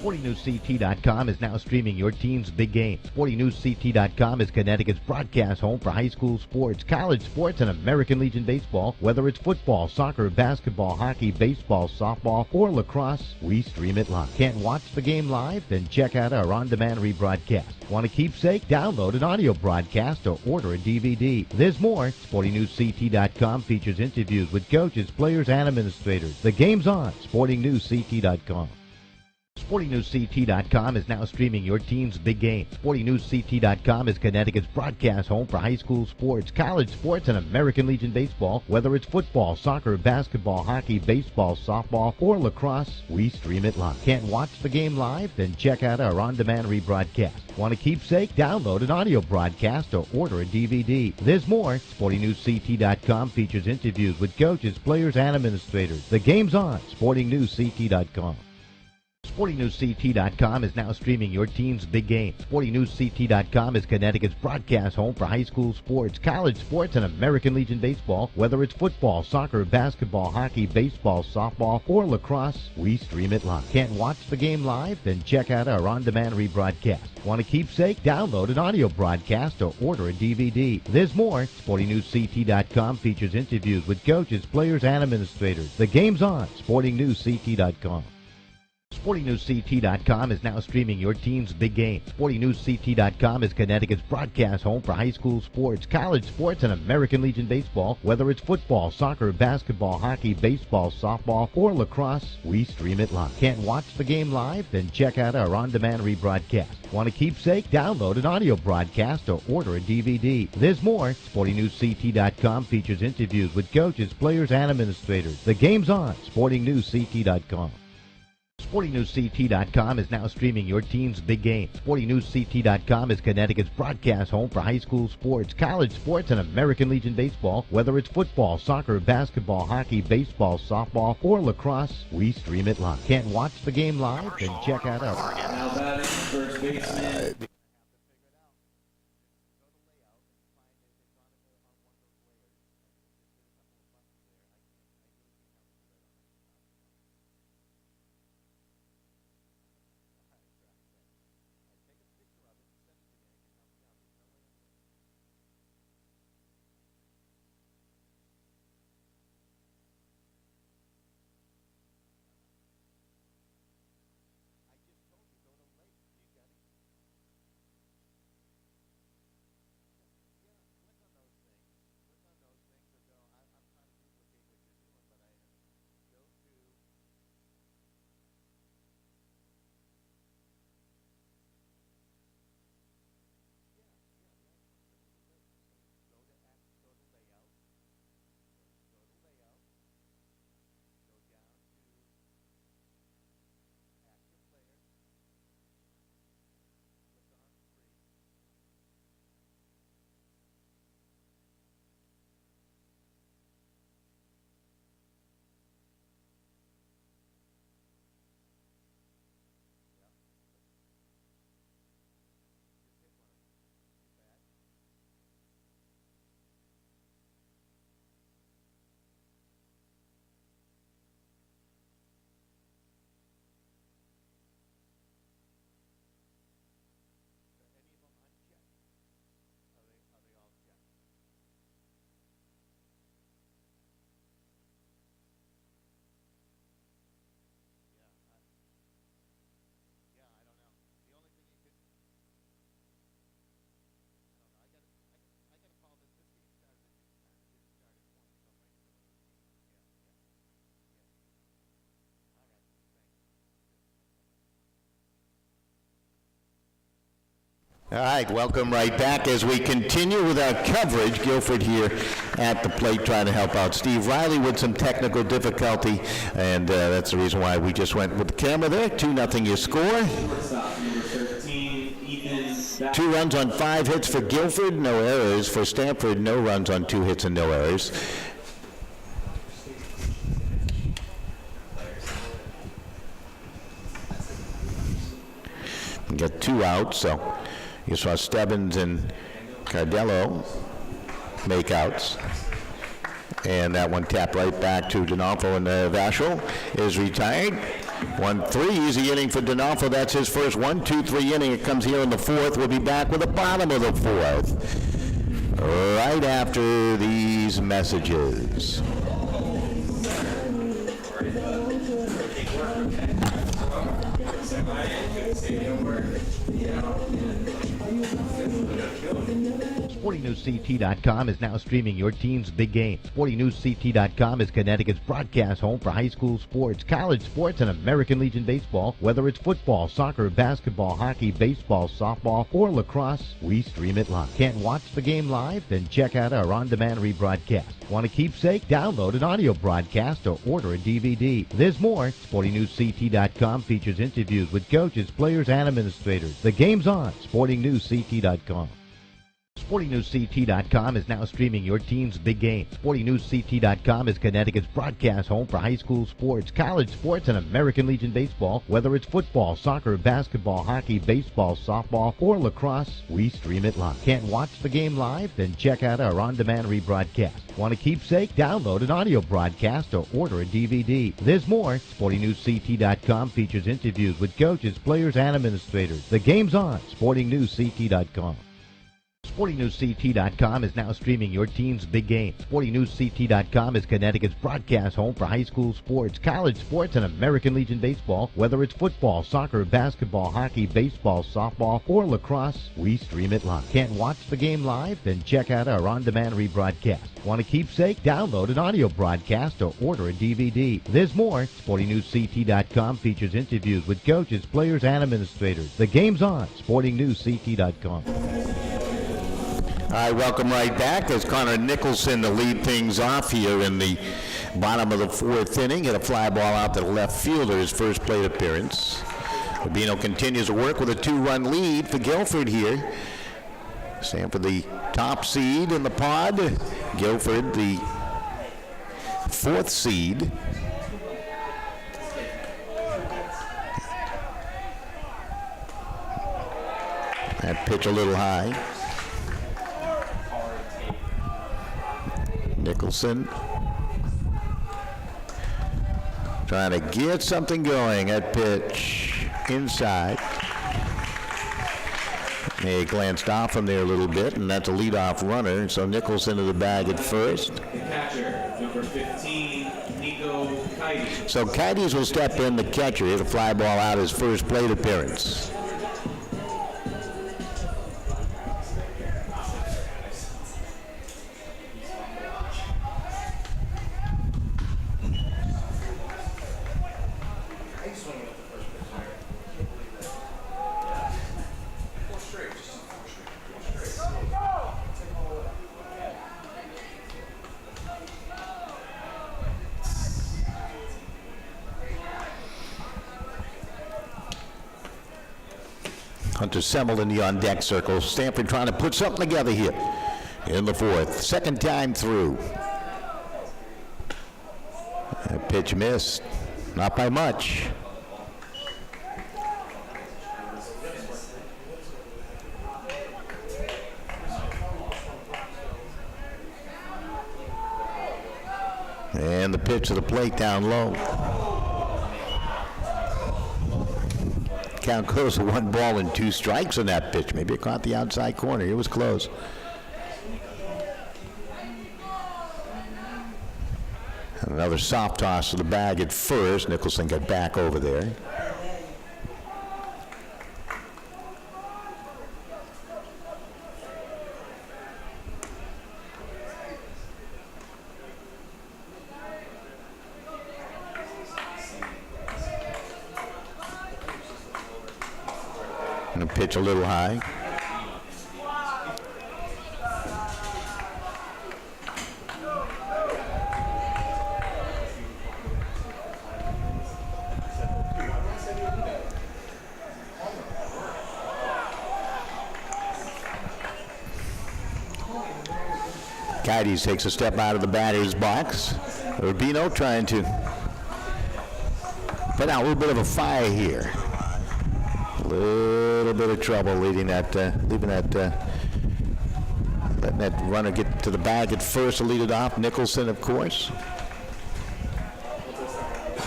SportingNewsCT.com is now streaming your team's big game. SportingNewsCT.com is Connecticut's broadcast home for high school sports, college sports, and American Legion baseball. Whether it's football, soccer, basketball, hockey, baseball, softball, or lacrosse, we stream it live. Can't watch the game live? Then check out our on-demand rebroadcast. Want a keepsake? Download an audio broadcast or order a DVD. There's more. SportingNewsCT.com features interviews with coaches, players, and administrators. The game's on. SportingNewsCT.com. SportingNewsCT.com is now streaming your team's big game. SportingNewsCT.com is Connecticut's broadcast home for high school sports, college sports, and American Legion baseball. Whether it's football, soccer, basketball, hockey, baseball, softball, or lacrosse, we stream it live. Can't watch the game live? Then check out our on-demand rebroadcast. Want a keepsake? Download an audio broadcast or order a DVD. There's more. SportingNewsCT.com features interviews with coaches, players, and administrators. The game's on. SportingNewsCT.com. SportingNewsCT.com is now streaming your team's big game. SportingNewsCT.com is Connecticut's broadcast home for high school sports, college sports, and American Legion baseball. Whether it's football, soccer, basketball, hockey, baseball, softball, or lacrosse, we stream it live. Can't watch the game live? Then check out our on-demand rebroadcast. Want a keepsake? Download an audio broadcast or order a DVD. There's more. SportingNewsCT.com features interviews with coaches, players, and administrators. The game's on. SportingNewsCT.com. SportingNewsCT.com is now streaming your team's big game. SportingNewsCT.com is Connecticut's broadcast home for high school sports, college sports, and American Legion baseball. Whether it's football, soccer, basketball, hockey, baseball, softball, or lacrosse, we stream it live. Can't watch the game live? Then check out our on-demand rebroadcast. Want a keepsake? Download an audio broadcast or order a DVD. There's more. SportingNewsCT.com features interviews with coaches, players, and administrators. The game's on. SportingNewsCT.com. SportingNewsCT.com is now streaming your team's big game. SportingNewsCT.com is Connecticut's broadcast home for high school sports, college sports, and American Legion baseball. Whether it's football, soccer, basketball, hockey, baseball, softball, or lacrosse, we stream it live. Can't watch the game live? Then check out our... Now batting, first baseman. All right, welcome right back as we continue with our coverage. Guilford here at the plate trying to help out Steve Riley with some technical difficulty, and that's the reason why we just went with the camera there. 2-0 your score. Shortstop, number 13, Ethan 2 runs on 5 hits for Guilford, no errors. For Stamford, no runs on 2 hits and no errors. We got 2 outs, so you saw Stebbins and Cardello make outs. And that one tapped right back to D'Onofrio, and Vashel is retired. 1-3, easy inning for D'Onofrio. That's his first 1-2-3 inning. It comes here in the 4th. We'll be back with the bottom of the 4th right after these messages. SportingNewsCT.com is now streaming your team's big game. SportingNewsCT.com is Connecticut's broadcast home for high school sports, college sports, and American Legion baseball. Whether it's football, soccer, basketball, hockey, baseball, softball, or lacrosse, we stream it live. Can't watch the game live? Then check out our on-demand rebroadcast. Want a keepsake? Download an audio broadcast or order a DVD. There's more. SportingNewsCT.com features interviews with coaches, players, and administrators. The game's on. SportingNewsCT.com. SportingNewsCT.com is now streaming your team's big game. SportingNewsCT.com is Connecticut's broadcast home for high school sports, college sports, and American Legion baseball. Whether it's football, soccer, basketball, hockey, baseball, softball, or lacrosse, we stream it live. Can't watch the game live? Then check out our on-demand rebroadcast. Want a keepsake? Download an audio broadcast or order a DVD. There's more. SportingNewsCT.com features interviews with coaches, players, and administrators. The game's on. SportingNewsCT.com. SportingNewsCT.com is now streaming your team's big game. SportingNewsCT.com is Connecticut's broadcast home for high school sports, college sports, and American Legion baseball. Whether it's football, soccer, basketball, hockey, baseball, softball, or lacrosse, we stream it live. Can't watch the game live? Then check out our on-demand rebroadcast. Want a keepsake? Download an audio broadcast or order a DVD. There's more. SportingNewsCT.com features interviews with coaches, players, and administrators. The game's on. SportingNewsCT.com. All right, welcome right back as Connor Nicholson to lead things off here in the bottom of the 4th inning. Hit a fly ball out to the left fielder, his first plate appearance. Rubino continues to work with a 2-run lead for Guilford here. Stamford the top seed in the pod. Guilford the 4th seed. That pitch a little high. Nicholson trying to get something going. That pitch inside. He glanced off from there a little bit, and that's a leadoff runner. So Nicholson to the bag at first. The catcher, number 15, Nico Kites. So Kites will step in, the catcher. Hit a fly ball out his first plate appearance. Hunter Semmel in the on-deck circle. Stamford trying to put something together here in the 4th. Second time through. That pitch missed. Not by much. And the pitch to the plate down low. Count goes to 1 ball and 2 strikes on that pitch. Maybe it caught the outside corner. It was close. Another soft toss to the bag at first. Nicholson got back over there. And a pitch a little high. Kites takes a step out of the batter's box. Rubino trying to put out a little bit of a fire here. A little bit of trouble letting that runner get to the bag at first to lead it off. Nicholson, of course.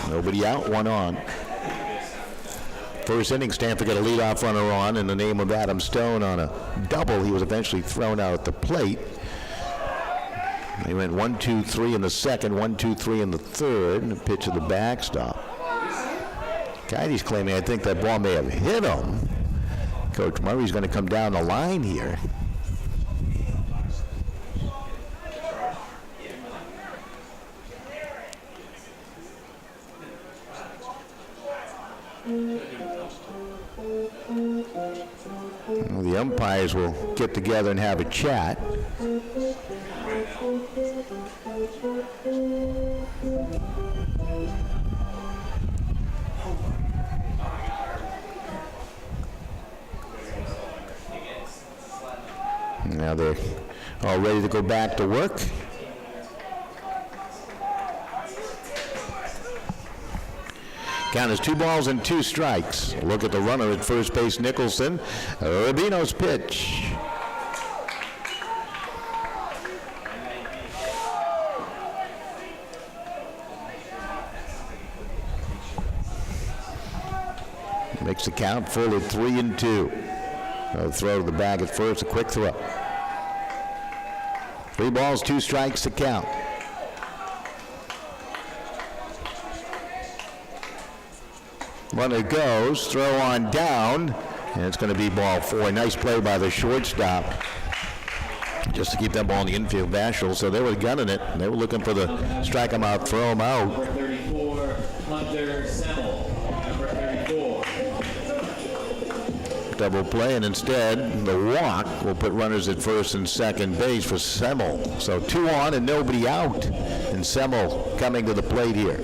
Nobody out, one on. First inning, Stamford got a leadoff runner on in the name of Adam Stone on a double. He was eventually thrown out at the plate. He went 1-2-3 in the second, 1-2-3 in the third, and a pitch of the backstop. Kites claiming, I think that ball may have hit him. Coach Murray's going to come down the line here. Well, the umpires will get together and have a chat. Now they're all ready to go back to work. Count is 2 balls and 2 strikes. Look at the runner at first base, Nicholson. Rubino's pitch. Makes the count full at 3-2. Another throw to the bag at first, a quick throw. 3 balls, 2 strikes to count. Runner goes, throw on down, and it's going to be ball 4. Nice play by the shortstop, just to keep that ball in the infield. Vashel, so they were gunning it. They were looking for the strike him out, throw him out. Number 34, Hunter Semmel. Number 34. Double play, and instead the walk will put runners at first and second base for Semmel. So 2 on and nobody out, and Semmel coming to the plate here.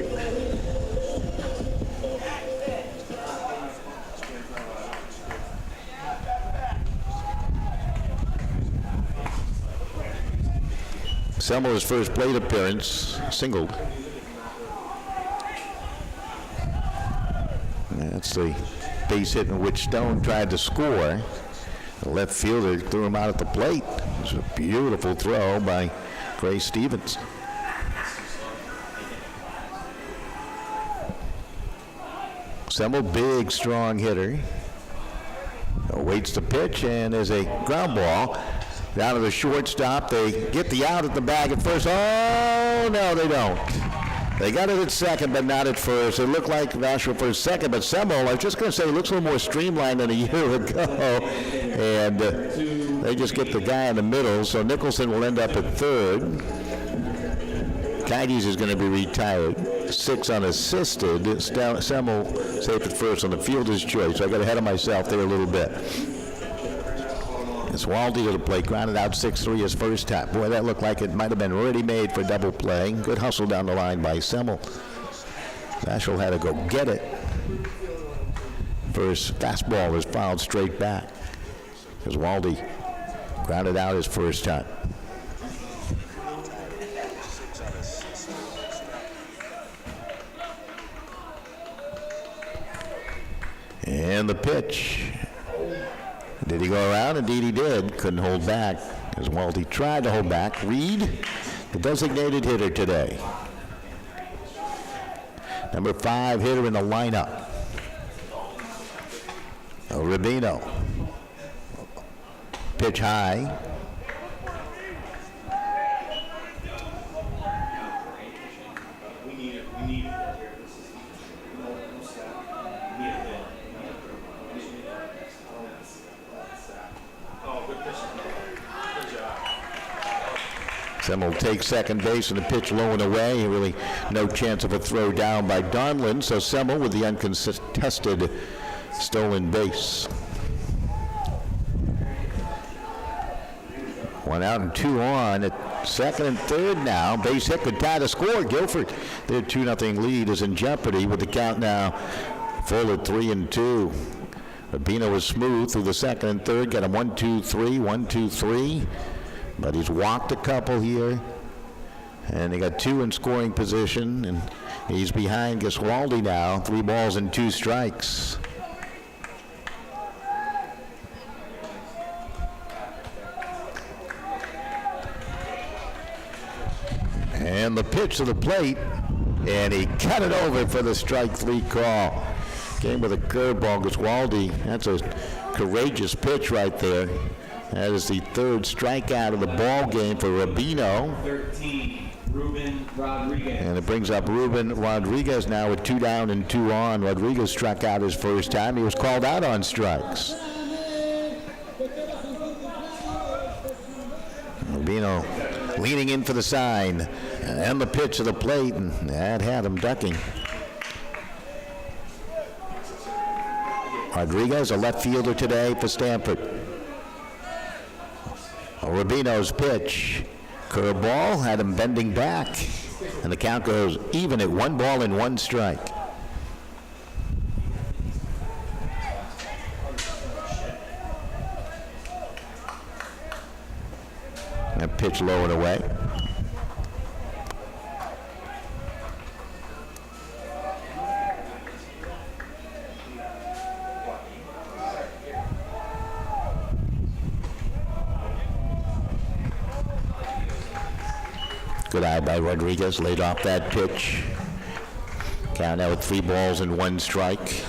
Semmel's first plate appearance, singled. That's the base hit in which Stone tried to score. The left fielder threw him out at the plate. It was a beautiful throw by Gray Stevens. Semmel, big, strong hitter. Waits the pitch, and there's a ground ball. Down to the shortstop. They get the out at the bag at first. Oh, no, they don't. They got it at second, but not at first. It looked like Vashel for second, but Semmel, I was just going to say, looks a little more streamlined than a year ago. And they just get the guy in the middle, so Nicholson will end up at third. Kites is going to be retired. 6 unassisted. Semmel safe at first on the fielder's choice. So I got ahead of myself there a little bit. It's Waldy to the plate, grounded out 6-3 his first time. Boy, that looked like it might have been ready made for double play. Good hustle down the line by Semmel. Vashel had to go get it. First fastball was fouled straight back as Waldy grounded out his first time. And the pitch. Did he go around? Indeed he did. Couldn't hold back as Waldy tried to hold back. Reed, the designated hitter today. Number 5 hitter in the lineup. Rubino. Pitch high. Semmel takes second base and the pitch low and away. Really no chance of a throw down by Donlin. So Semmel with the uncontested stolen base. 1 out and 2 on at second and third now. Base hit could tie the score. Guilford, their 2-0 lead is in jeopardy with the count now full at 3-2. Rubino was smooth through the second and third. Got him 1-2-3, 1-2-3. but he's walked a couple here, and they got 2 in scoring position, and he's behind Giswaldi now, 3 balls and 2 strikes. And the pitch to the plate, and he cut it over for the strike 3 call. Came with a curveball, Giswaldi. That's a courageous pitch right there. That is the 3rd strikeout of the ball game for Rubino. 13, Ruben Rodriguez. And it brings up Ruben Rodriguez now with 2 down and 2 on. Rodriguez struck out his first time. He was called out on strikes. Rubino leaning in for the sign, and the pitch to the plate, and that had him ducking. Rodriguez, a left fielder today for Stamford. Rubino's pitch, curveball, had him bending back, and the count goes even at 1 ball and 1 strike. That pitch low and away. Good eye by Rodriguez, laid off that pitch. Count out with 3 balls and 1 strike.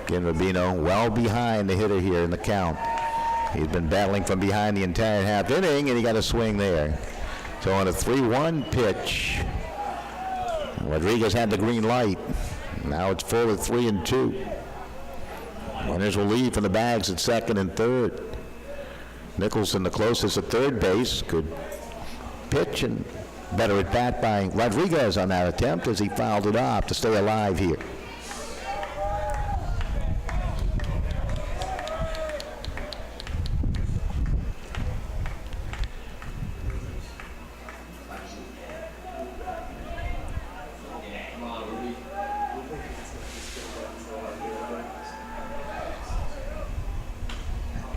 Again, Rubino well behind the hitter here in the count. He's been battling from behind the entire half inning, and he got a swing there. So on a 3-1 pitch, Rodriguez had the green light. Now it's full at 3-2. Runners will leave from the bags at 2nd and 3rd. Nicholson, the closest at 3rd base, could pitch, and better at bat by Rodriguez on that attempt as he fouled it off to stay alive here.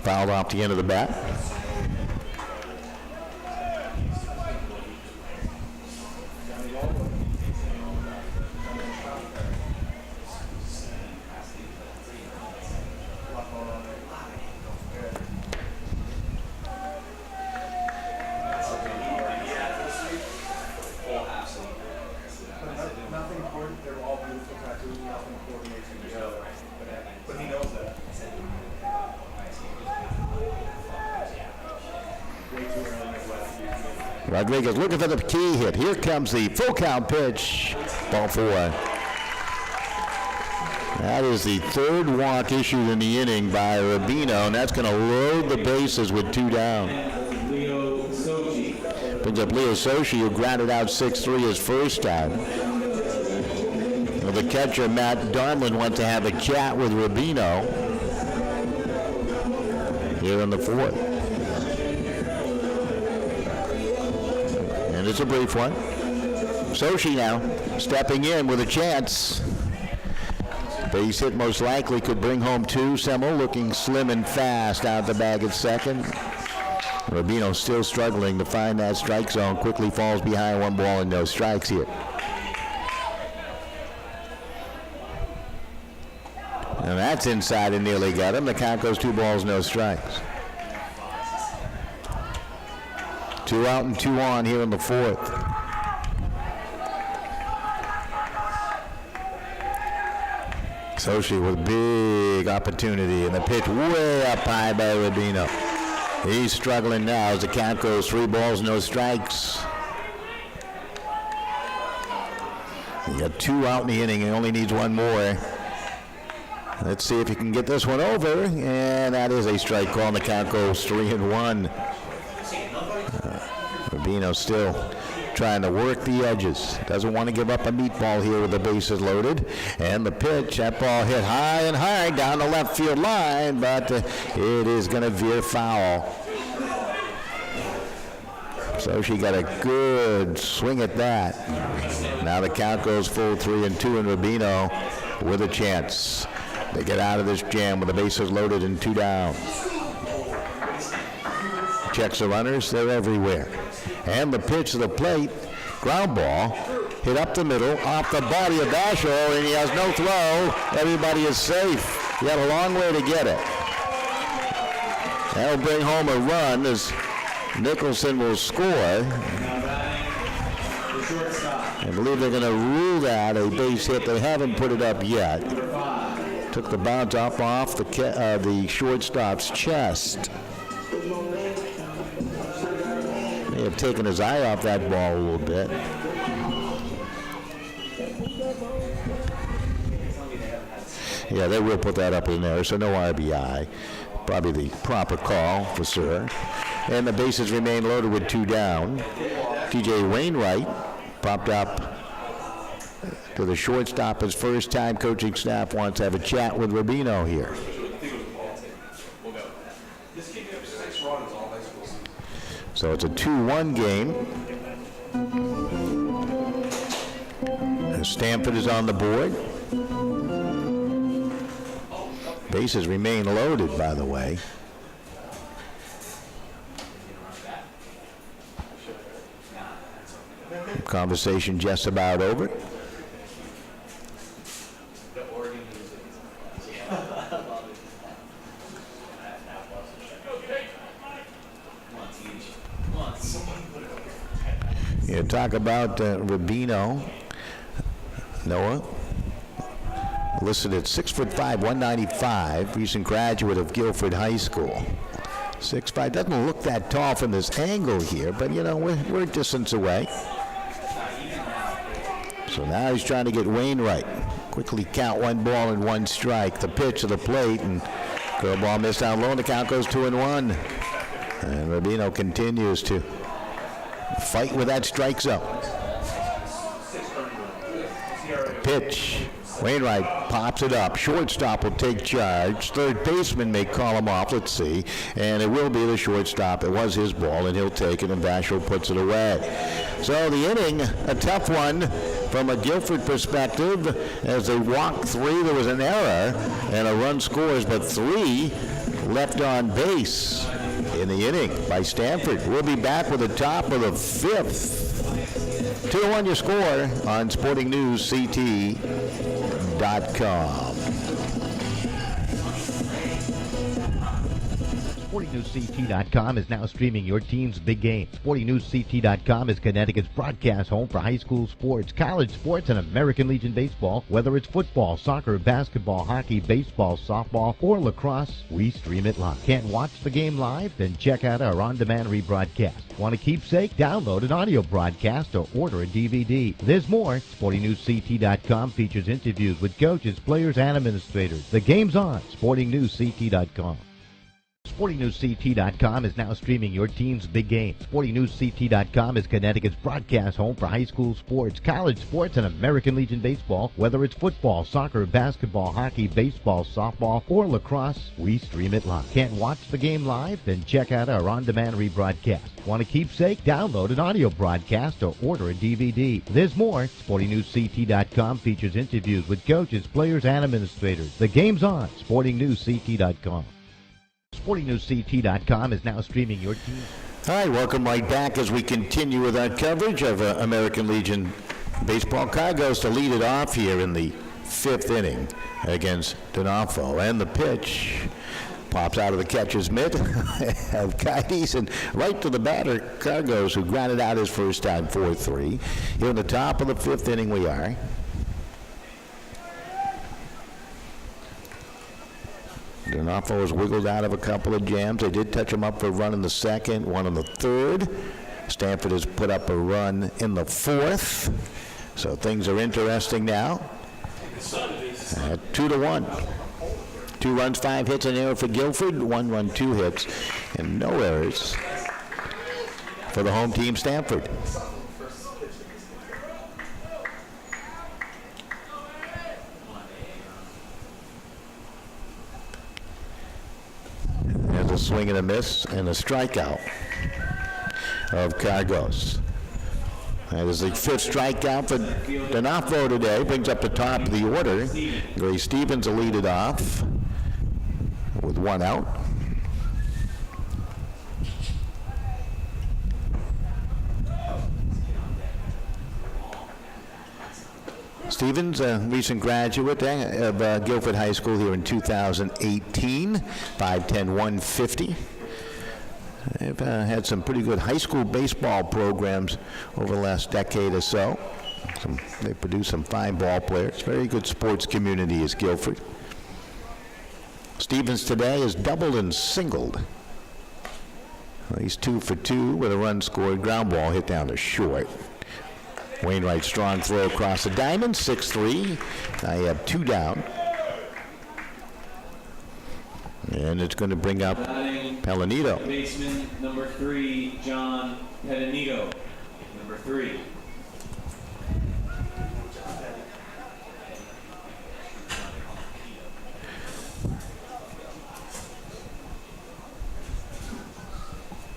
Fouled off the end of the bat. Rodriguez looking for the key hit. Here comes the full count pitch. Ball 4. That is the 3rd walk issued in the inning by Rubino, and that's going to load the bases with 2 down. Brings up Leo Sochi, who grounded out 6-3 his first time. Well, the catcher, Matt Darmlin, wants to have a chat with Rubino here in the 4th. It's a brief one. Sochi now stepping in with a chance. Base hit most likely could bring home 2. Semmel looking slim and fast out the bag at 2nd. Rubino still struggling to find that strike zone. Quickly falls behind 1 ball and no strikes here. And that's inside and nearly got him. The count goes 2 balls, no strikes. 2 out and 2 on here in the 4th. Sochi with big opportunity, and the pitch way up high by Rubino. He's struggling now as the count goes 3 balls, no strikes. He got 2 out in the inning. He only needs 1 more. Let's see if he can get this one over, and that is a strike call, and the count goes 3-1. Rubino still trying to work the edges. Doesn't want to give up a meatball here with the bases loaded. And the pitch, that ball hit high and high down the left field line, but it is going to veer foul. So she got a good swing at that. Now the count goes full 3-2, and Rubino with a chance. They get out of this jam with the bases loaded and 2 down. Checks the runners, they're everywhere. And the pitch to the plate, ground ball, hit up the middle, off the body of Bashor, and he has no throw. Everybody is safe. He had a long way to get it. That'll bring home a run as Nicholson will score. I believe they're going to rule that a base hit. They haven't put it up yet. Took the bounce off the shortstop's chest. May have taken his eye off that ball a little bit. Yeah, they will put that up in there, so no RBI. Probably the proper call for sure. And the bases remain loaded with 2 down. T.J. Wainwright popped up to the shortstop. His first time coaching staff wants to have a chat with Rubino here. So it's a 2-1 game. Stamford is on the board. Bases remain loaded, by the way. Conversation just about over. You talk about Rubino. Noah, listed at 6'5", 195, recent graduate of Guilford High School. 6'5", doesn't look that tall from this angle here, but you know, we're a distance away. So now he's trying to get Wainwright. Quickly count 1 ball and 1 strike. The pitch to the plate, and curveball missed down low, and the count goes 2-1. And Rubino continues to fight with that strike zone. Pitch. Wainwright pops it up. Shortstop will take charge. Third baseman may call him off. Let's see. And it will be the shortstop. It was his ball, and he'll take it, and Bashor puts it away. So the inning, a tough one from a Guilford perspective. As they walk 3, there was an error, and a run scores, but 3 left on base in the inning by Stamford. We'll be back with the top of the 5th. 2-1 your score on SportingNewsCT.com. SportingNewsCT.com is now streaming your team's big game. SportingNewsCT.com is Connecticut's broadcast home for high school sports, college sports, and American Legion baseball. Whether it's football, soccer, basketball, hockey, baseball, softball, or lacrosse, we stream it live. Can't watch the game live? Then check out our on-demand rebroadcast. Want a keepsake? Download an audio broadcast or order a DVD. There's more. SportingNewsCT.com features interviews with coaches, players, and administrators. The game's on. SportingNewsCT.com. SportingNewsCT.com is now streaming your team's big game. SportingNewsCT.com is Connecticut's broadcast home for high school sports, college sports, and American Legion baseball. Whether it's football, soccer, basketball, hockey, baseball, softball, or lacrosse, we stream it live. Can't watch the game live? Then check out our on-demand rebroadcast. Want a keepsake? Download an audio broadcast or order a DVD. There's more. SportingNewsCT.com features interviews with coaches, players, and administrators. The game's on. SportingNewsCT.com. SportingNewsCT.com is now streaming your team. All right, welcome right back as we continue with our coverage of American Legion baseball. Cargos to lead it off here in the 5th inning against D'Onofrio. And the pitch pops out of the catcher's mitt of Kites and right to the batter, Cargos, who grounded out his first time 4-3. Here in the top of the 5th inning we are. D'Onofrio was wiggled out of a couple of jams. They did touch him up for a run in the 2nd, one in the 3rd. Stanford has put up a run in the 4th. So things are interesting now. 2-1. 2 runs, 5 hits, an error for Guilford. 1 run, 2 hits, and no errors for the home team, Stamford. There's a swing and a miss and a strikeout of Cargos. That is the 5th strikeout for D'Onofrio today. Brings up the top of the order. Gray Stevens will lead it off with 1 out. Stevens, a recent graduate of Guilford High School here in 2018, 5'10", 150. They've had some pretty good high school baseball programs over the last decade or so. They produce some fine ball players. Very good sports community is Guilford. Stevens today has doubled and singled. Well, he's 2 for 2 with a run scored, ground ball hit down to short. Wainwright strong throw across the diamond, 6-3. Now you have 2 down. And it's going to bring up Pelanito. Baseman number 3, John Pelanito. Number 3.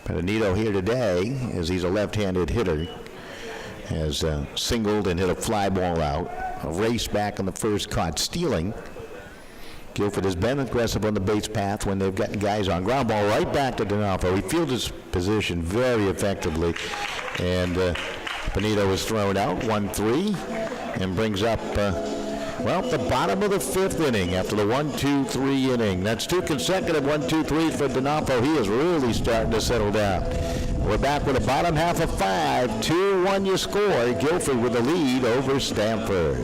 Pelanito here today, as he's a left-handed hitter, has singled and hit a fly ball out. A race back in the first, caught stealing. Guilford has been aggressive on the base path when they've gotten guys on. Ground ball right back to D'Onofrio. He fielded his position very effectively. And Benito was thrown out, 1-3, and brings up, the bottom of the 5th inning after the 1-2-3 inning. That's 2 consecutive 1-2-3 for D'Onofrio. He is really starting to settle down. We're back with the bottom half of 5. 2-1 your score. Guilford with the lead over Stamford.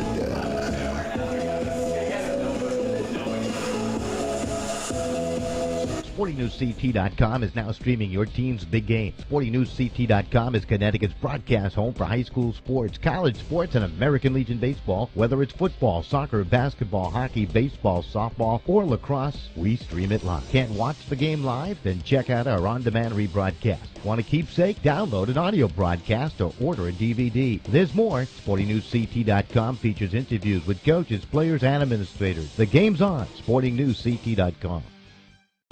SportingNewsCT.com is now streaming your team's big game. SportingNewsCT.com is Connecticut's broadcast home for high school sports, college sports, and American Legion baseball. Whether it's football, soccer, basketball, hockey, baseball, softball, or lacrosse, we stream it live. Can't watch the game live? Then check out our on-demand rebroadcast. Want a keepsake? Download an audio broadcast or order a DVD. There's more. SportingNewsCT.com features interviews with coaches, players, and administrators. The game's on. SportingNewsCT.com.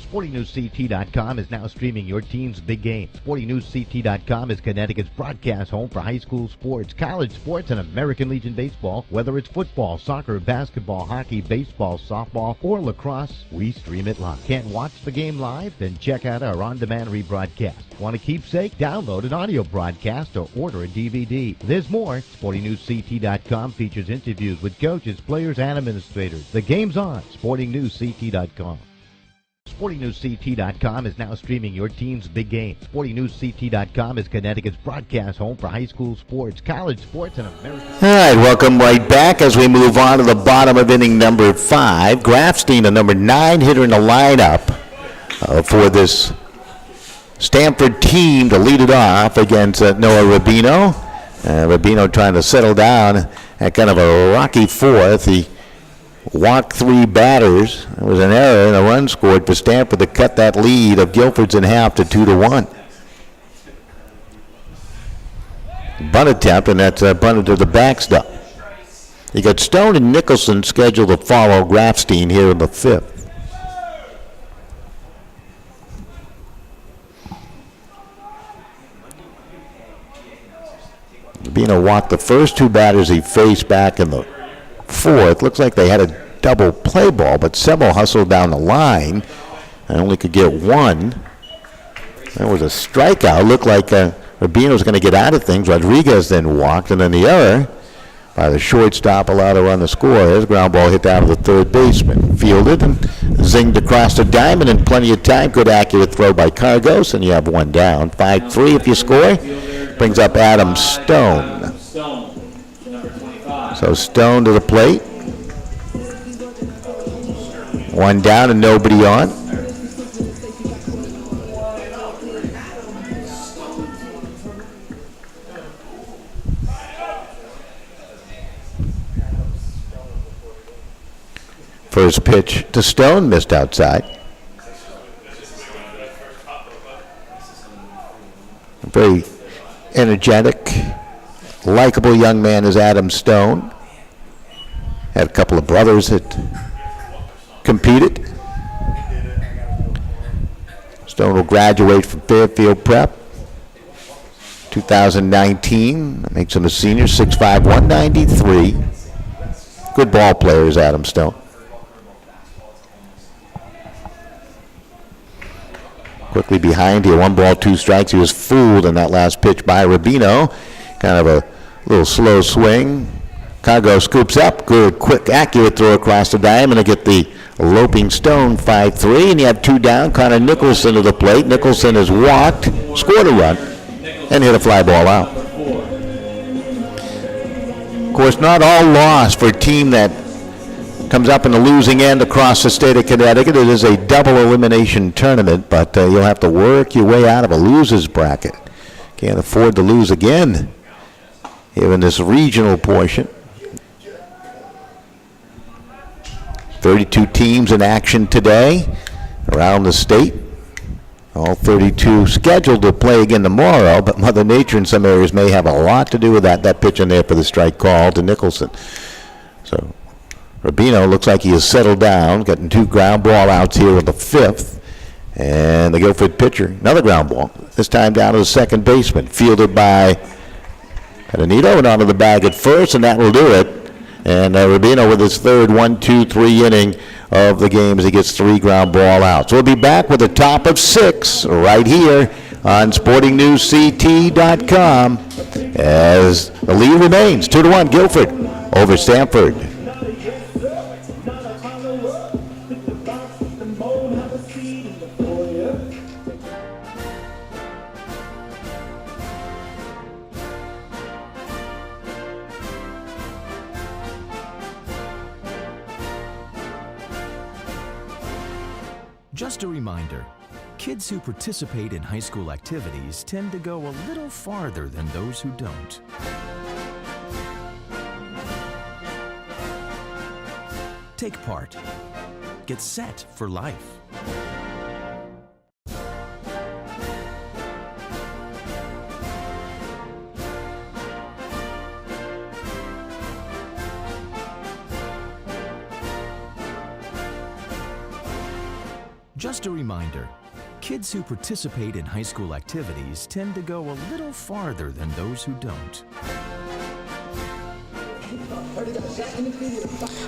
SportingNewsCT.com is now streaming your team's big game. SportingNewsCT.com is Connecticut's broadcast home for high school sports, college sports, and American Legion baseball. Whether it's football, soccer, basketball, hockey, baseball, softball, or lacrosse, we stream it live. Can't watch the game live? Then check out our on-demand rebroadcast. Want a keepsake? Download an audio broadcast or order a DVD. There's more. SportingNewsCT.com features interviews with coaches, players, and administrators. The game's on. SportingNewsCT.com. SportingNewsCT.com is now streaming your team's big game. SportingNewsCT.com is Connecticut's broadcast home for high school sports, college sports, and American... All right, welcome right back as we move on to the bottom of inning number 5. Grafstein, the number 9 hitter in the lineup for this Stamford team to lead it off against Noah Rubino. Rubino trying to settle down at kind of a rocky 4th. He walked 3 batters. There was an error and a run scored for Stamford to cut that lead of Guilford's in half to 2-1. Bunt attempt, and that's bunted to the backstop. You got Stone and Nicholson scheduled to follow Grafstein here in the 5th. Rubino walked the first 2 batters he faced back in the 4th. Looks like they had a double play ball, but Semo hustled down the line and only could get 1. That was a strikeout. Looked like Rubino was going to get out of things. Rodriguez then walked, and then the error by the shortstop allowed to run the score. His ground ball hit down to the 3rd baseman. Fielded and zinged across the diamond in plenty of time. Good accurate throw by Cargos, and you have 1 down. 5-3 if you score. Brings up Adam Stone. So Stone to the plate. 1 down and nobody on. First pitch to Stone, missed outside. A very energetic, likable young man is Adam Stone. Had a couple of brothers that competed. Stone will graduate from Fairfield Prep 2019. Makes him a senior, 6'5", 193. Good ball player is Adam Stone. Quickly behind here, 1 ball, 2 strikes. He was fooled in that last pitch by Rubino. Kind of a little slow swing. Cargo scoops up, good, quick, accurate throw across the diamond to get the loping Stone 5-3, and you have 2 down. Connor Nicholson to the plate. Nicholson has walked, scored a run, and hit a fly ball out. Of course, not all loss for a team that comes up in the losing end across the state of Connecticut. It is a double elimination tournament, but you'll have to work your way out of a loser's bracket. Can't afford to lose again here in this regional portion. 32 teams in action today around the state. All 32 scheduled to play again tomorrow, but Mother Nature in some areas may have a lot to do with that. That pitch in there for the strike call to Nicholson. So Rubino looks like he has settled down, getting 2 ground ball outs here with the 5th. And the Guilford pitcher, another ground ball, this time down to the second baseman, fielded by Antonito and onto the bag at first, and that will do it. And Rubino with his third 1-2-3 inning of the game as he gets 3 ground ball outs. So we'll be back with the top of 6 right here on SportingNewsCT.com as the lead remains 2-1 Guilford over Stamford. Just a reminder, kids who participate in high school activities tend to go a little farther than those who don't. Take part. Get set for life. Just a reminder, kids who participate in high school activities tend to go a little farther than those who don't.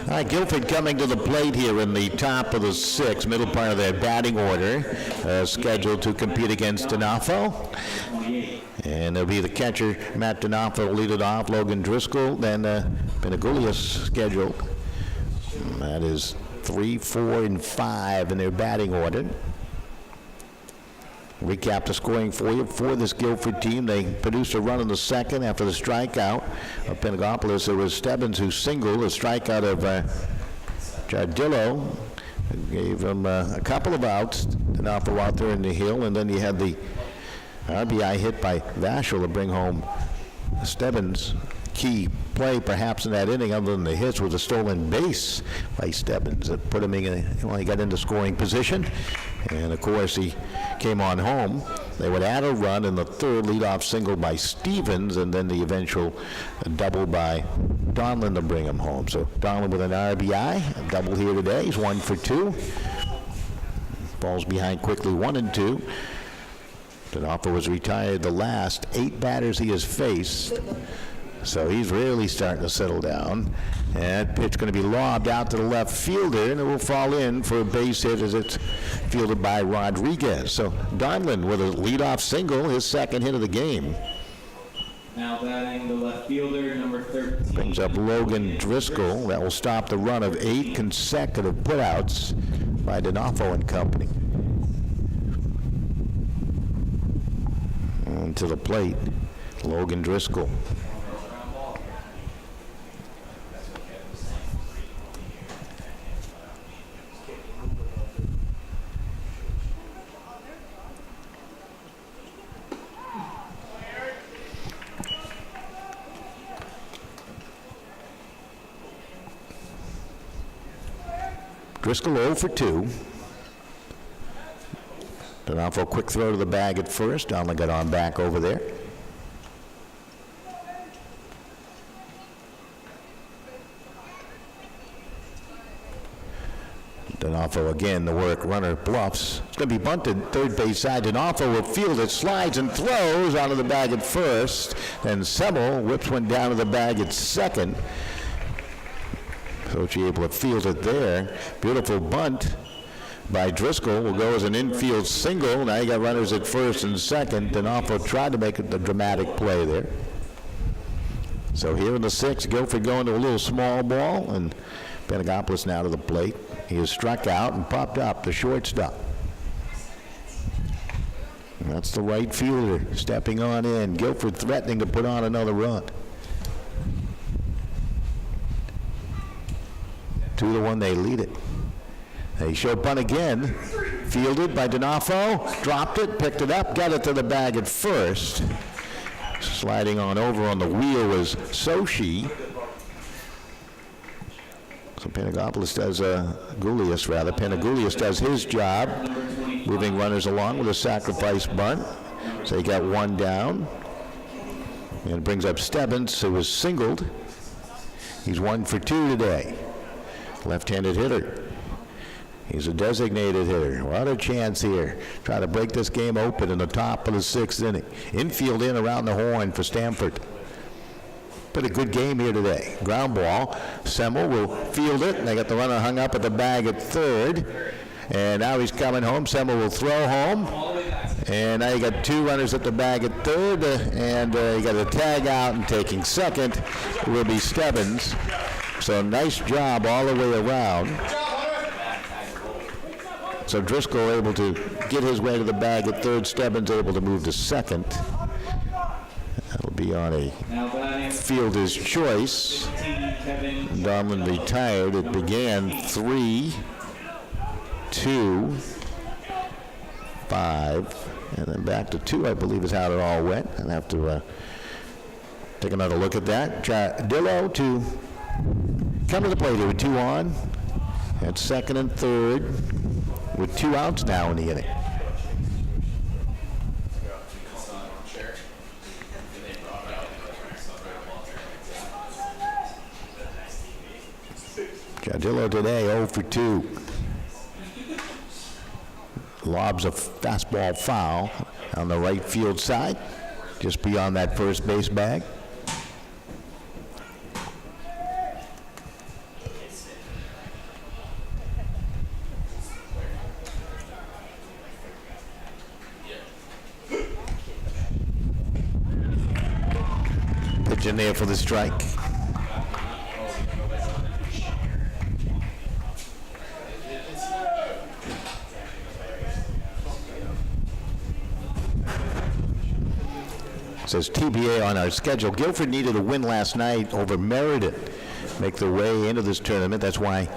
All right, Guilford coming to the plate here in the top of the 6th, middle part of their batting order, scheduled to compete against Donofo. And it'll be the catcher, Matt Donofo, will lead it off, Logan Driscoll, then Benagulias scheduled. And that is 3, 4, and 5 in their batting order. Recap the scoring for you for this Guilford team. They produced a run in the second after the strikeout of Penagopoulos. It was Stebbins who singled a strikeout of Jardillo. Gave him a couple of outs. Donofo out there in the hill, and then you had the RBI hit by Vashel to bring home Stebbins. Key play perhaps in that inning, other than the hits, was a stolen base by Stebbins that put him in, he got into scoring position. And of course he came on home. They would add a run in the third, leadoff single by Stevens, and then the eventual double by Donlin to bring him home. So Donlin with an RBI, a double here today. He's 1 for 2. Falls behind quickly, 1 and 2. Donofo was retired the last 8 batters he has faced. So he's really starting to settle down. And pitch going to be lobbed out to the left fielder, and it will fall in for a base hit as it's fielded by Rodriguez. So Donlin with a leadoff single, his second hit of the game. Now batting the left fielder, number 13. Brings up Logan Driscoll. That will stop the run of 8 consecutive putouts by Donofo and company. And to the plate, Logan Driscoll. Driscoll 0 for 2. Donofo quick throw to the bag at first. Donlin got on back over there. Donofo again, the work, runner bluffs. It's going to be bunted third base side. Donofo will field it, slides and throws onto the bag at first. Then Semmel whips one down to the bag at second. Sochi able to field it there. Beautiful bunt by Driscoll. Will go as an infield single. Now you got runners at first and second. Donofo tried to make it the dramatic play there. So here in the sixth, Guilford going to a little small ball, and Panagopoulos now to the plate. He is struck out and popped up the shortstop. And that's the right fielder stepping on in. Guilford threatening to put on another run. 2-1, they lead it. They show bunt again. Fielded by D'Onofrio. Dropped it, picked it up, got it to the bag at first. Sliding on over on the wheel was Sochi. So Panagopoulos does, Panagoulias does his job, moving runners along with a sacrifice bunt. So he got one down. And it brings up Stebbins, who was singled. He's 1 for 2 today. Left-handed hitter. He's a designated hitter. What a chance here. Try to break this game open in the top of the sixth inning. Infield in around the horn for Stamford. But a good game here today. Ground ball. Semmel will field it. And they got the runner hung up at the bag at third. And now he's coming home. Semmel will throw home. And now you got 2 runners at the bag at third. And you got a tag out, and taking second will be Stebbins. So nice job all the way around. So Driscoll able to get his way to the bag at third. Stebbins able to move to second. That'll be on a fielder's choice. Donlin retired. It began 3, 2, 5, and then back to 2, I believe, is how it all went. I'll have to take another look at that. Dillo to come to the plate here with 2 on. At second and third, with 2 outs now in the inning. Jardillo today 0 for 2. Lobs a fastball foul on the right field side, just beyond that first base bag. Pitch in there for the strike. Says TBA on our schedule. Guilford needed a win last night over Meriden, make their way into this tournament. That's why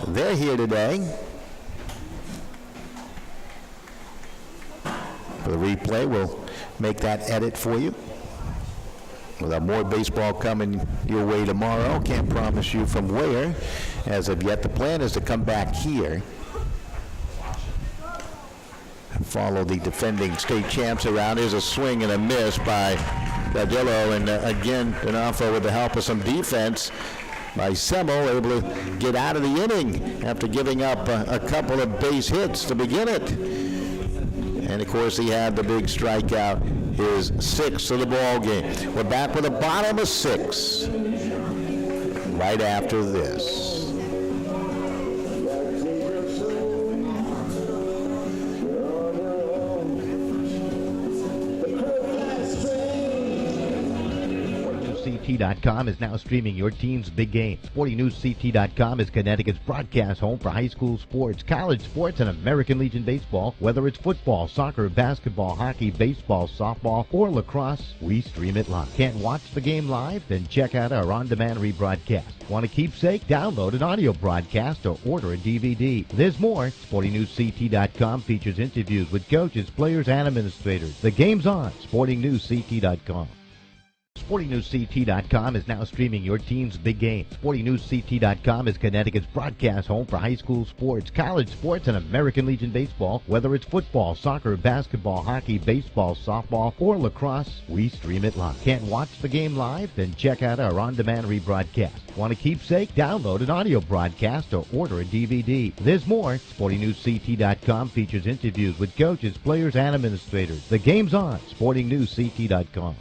they're here today. For the replay, we'll make that edit for you. We'll have more baseball coming your way tomorrow. Can't promise you from where. As of yet, the plan is to come back here and follow the defending state champs around. Here's a swing and a miss by Badillo, and again, D'Onofrio with the help of some defense by Semmel, able to get out of the inning after giving up a couple of base hits to begin it. And of course, he had the big strikeout, his 6th of the ball game. We're back with the bottom of 6 right after this. SportingNewsCT.com is now streaming your team's big game. SportingNewsCT.com is Connecticut's broadcast home for high school sports, college sports, and American Legion baseball. Whether it's football, soccer, basketball, hockey, baseball, softball, or lacrosse, we stream it live. Can't watch the game live? Then check out our on-demand rebroadcast. Want a keepsake? Download an audio broadcast or order a DVD. There's more. SportingNewsCT.com features interviews with coaches, players, and administrators. The game's on. SportingNewsCT.com. SportingNewsCT.com is now streaming your team's big game. SportingNewsCT.com is Connecticut's broadcast home for high school sports, college sports, and American Legion baseball. Whether it's football, soccer, basketball, hockey, baseball, softball, or lacrosse, we stream it live. Can't watch the game live? Then check out our on-demand rebroadcast. Want a keepsake? Download an audio broadcast or order a DVD. There's more. SportingNewsCT.com features interviews with coaches, players, and administrators. The game's on. SportingNewsCT.com.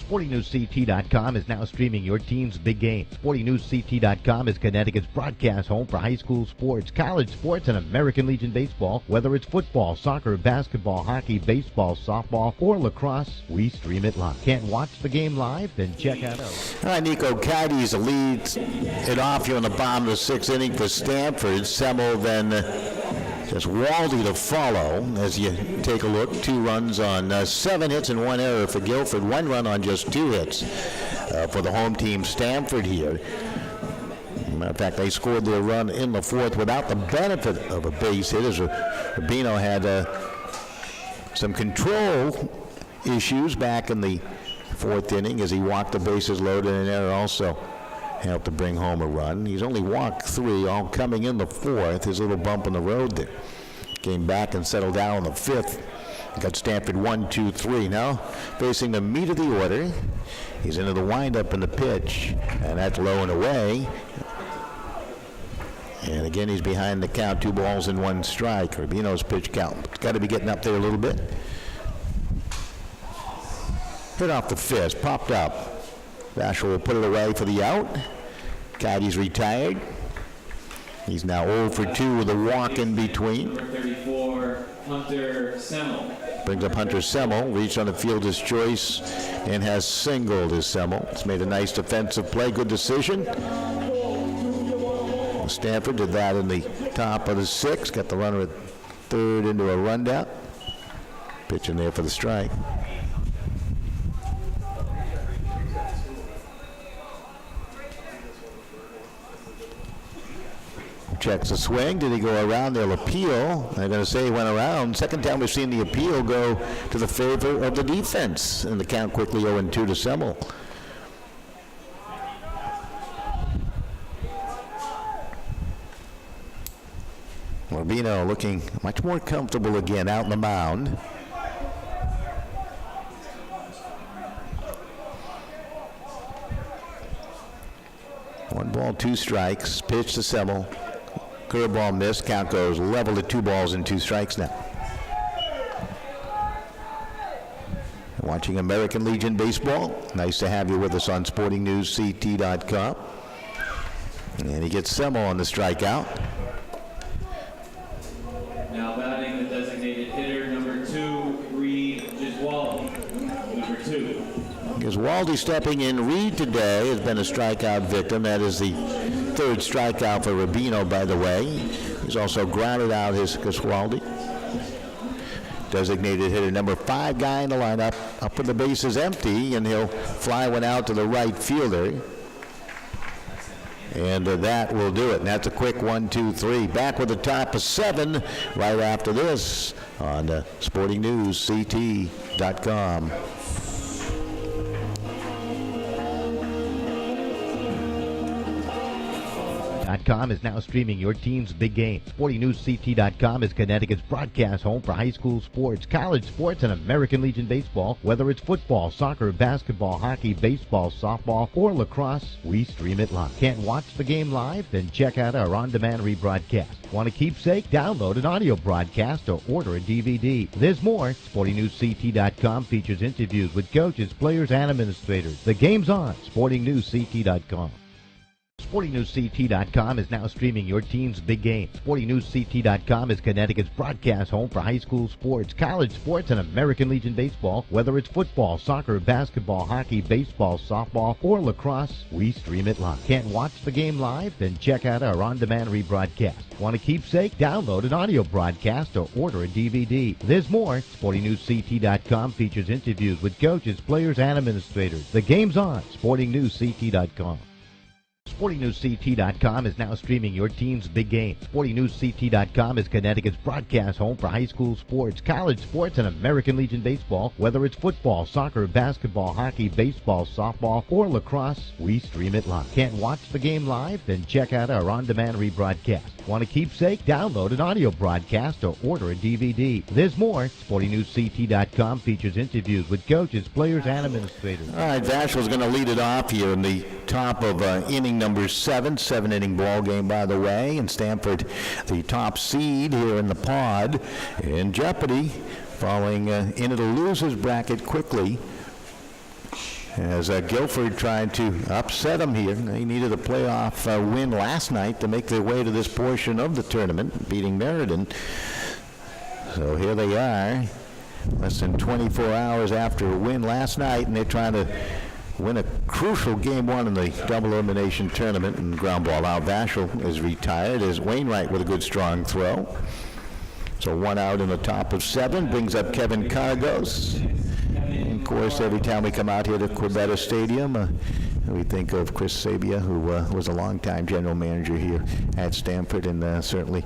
SportingNewsCT.com is now streaming your team's big game. SportingNewsCT.com is Connecticut's broadcast home for high school sports, college sports, and American Legion baseball. Whether it's football, soccer, basketball, hockey, baseball, softball, or lacrosse, we stream it live. Can't watch the game live? Then check out our... All right, Nico Caddy's leads it off here in the bottom of the sixth inning for Stamford. Semmel then just Waldy to follow as you take a look. 2 runs on 7 hits and 1 error for Guilford. 1 run on just 2 hits for the home team Stamford here. Matter of fact, they scored their run in the 4th without the benefit of a base hit, as Rubino had some control issues back in the 4th inning as he walked the bases loaded, and an error also helped to bring home a run. He's only walked 3, all coming in the 4th. His little bump on the road there. Came back and settled down on the 5th. Got Stamford 1, 2, 3. Now facing the meat of the order. He's into the windup and the pitch, and that's low and away. And again, he's behind the count, 2 balls and 1 strike. Rubino's pitch count. It's got to be getting up there a little bit. Hit off the fist, popped up. Vasher will put it away for the out. Caddy's retired. He's now 0 for 2 with a walk in between. Number 34, Hunter Semmel. Brings up Hunter Semmel, reached on the fielder's choice and has singled his Semmel. It's made a nice defensive play, good decision. Stamford did that in the top of the 6th, got the runner at 3rd into a rundown. Pitch in there for the strike. Checks the swing. Did he go around? They'll appeal. I'm going to say he went around. Second time we've seen the appeal go to the favor of the defense. And the count quickly 0-2 to Semmel. Rubino looking much more comfortable again out on the mound. One ball, 2 strikes. Pitch to Semmel. Curveball missed. Count goes level at 2 balls and 2 strikes now. Watching American Legion baseball. Nice to have you with us on SportingNewsCT.com. And he gets Semmel on the strikeout. Now batting the designated hitter, number 2, Reed Giswaldi. Number 2. Giswaldi stepping in. Reed today has been a strikeout victim. That is the 3rd strikeout for Rubino, by the way. He's also grounded out his Giswaldi. Designated hitter, number 5 guy in the lineup. Up with the bases empty, and he'll fly one out to the right fielder. And that will do it. And that's a quick 1, 2, 3. Back with the top of 7 right after this on SportingNewsCT.com. SportingNewsCT.com is now streaming your team's big game. SportingNewsCT.com is Connecticut's broadcast home for high school sports, college sports, and American Legion baseball. Whether it's football, soccer, basketball, hockey, baseball, softball, or lacrosse, we stream it live. Can't watch the game live? Then check out our on-demand rebroadcast. Want a keepsake? Download an audio broadcast or order a DVD. There's more. SportingNewsCT.com features interviews with coaches, players, and administrators. The game's on. SportingNewsCT.com. SportingNewsCT.com is now streaming your team's big game. SportingNewsCT.com is Connecticut's broadcast home for high school sports, college sports, and American Legion baseball. Whether it's football, soccer, basketball, hockey, baseball, softball, or lacrosse, we stream it live. Can't watch the game live? Then check out our on-demand rebroadcast. Want a keepsake? Download an audio broadcast or order a DVD. There's more. SportingNewsCT.com features interviews with coaches, players, and administrators. The game's on. SportingNewsCT.com. SportingNewsCT.com is now streaming your team's big game. SportingNewsCT.com is Connecticut's broadcast home for high school sports, college sports, and American Legion baseball. Whether it's football, soccer, basketball, hockey, baseball, softball, or lacrosse, we stream it live. Can't watch the game live? Then check out our on-demand rebroadcast. Want a keepsake? Download an audio broadcast or order a DVD. There's more. SportingNewsCT.com features interviews with coaches, players, and administrators. All right, Vashel's going to lead it off here in the top of inning number 7, 7-inning ball game, by the way, and Stamford, the top seed here in the pod, in jeopardy, falling into the losers bracket quickly. as Guilford tried to upset them here. They needed a playoff win last night to make their way to this portion of the tournament, beating Meriden. So here they are, less than 24 hours after a win last night, and they're trying to win a crucial game one in the double elimination tournament. And ground ball out. Vashel is retired as Wainwright with a good strong throw. So one out in the top of 7 brings up Kevin Cargos. And of course, every time we come out here to Quebecca Stadium, we think of Chris Sabia, who was a longtime general manager here at Stamford, and certainly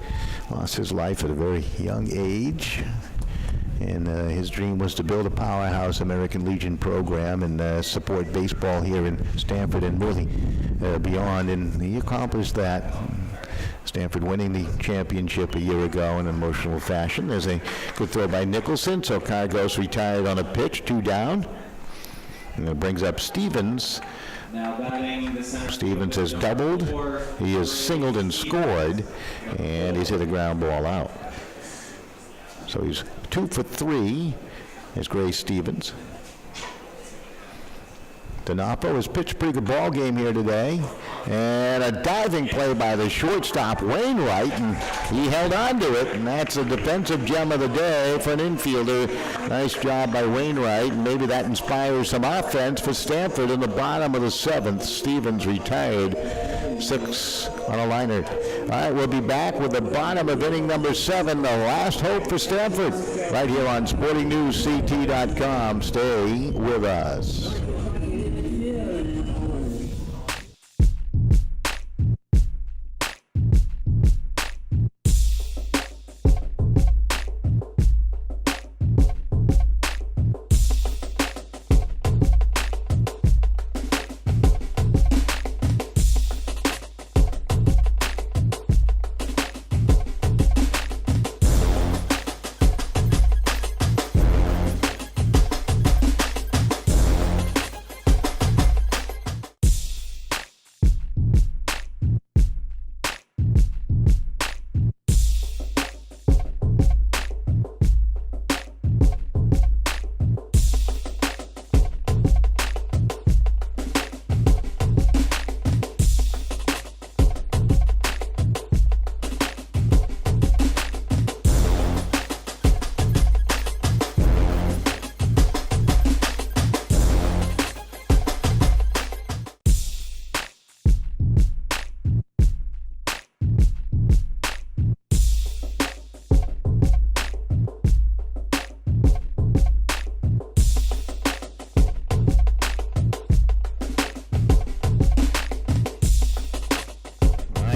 lost his life at a very young age. And his dream was to build a powerhouse American Legion program and support baseball here in Stamford and really beyond. And he accomplished that. Stamford winning the championship a year ago in an emotional fashion. There's a good throw by Nicholson, so Cargos retired on a pitch, 2 down. And it brings up Stevens. Now batting the center. Stevens has doubled. He has singled and scored, and he's hit a ground ball out. So he's 2 for 3 as Gray Stevens. Donapo has pitched a pretty good ball game here today. And a diving play by the shortstop, Wainwright, and he held on to it, and that's a defensive gem of the day for an infielder. Nice job by Wainwright, and maybe that inspires some offense for Stamford in the bottom of the 7th. Stevens retired, 6 on a liner. All right, we'll be back with the bottom of inning number 7, the last hope for Stamford, right here on SportingNewsCT.com. Stay with us.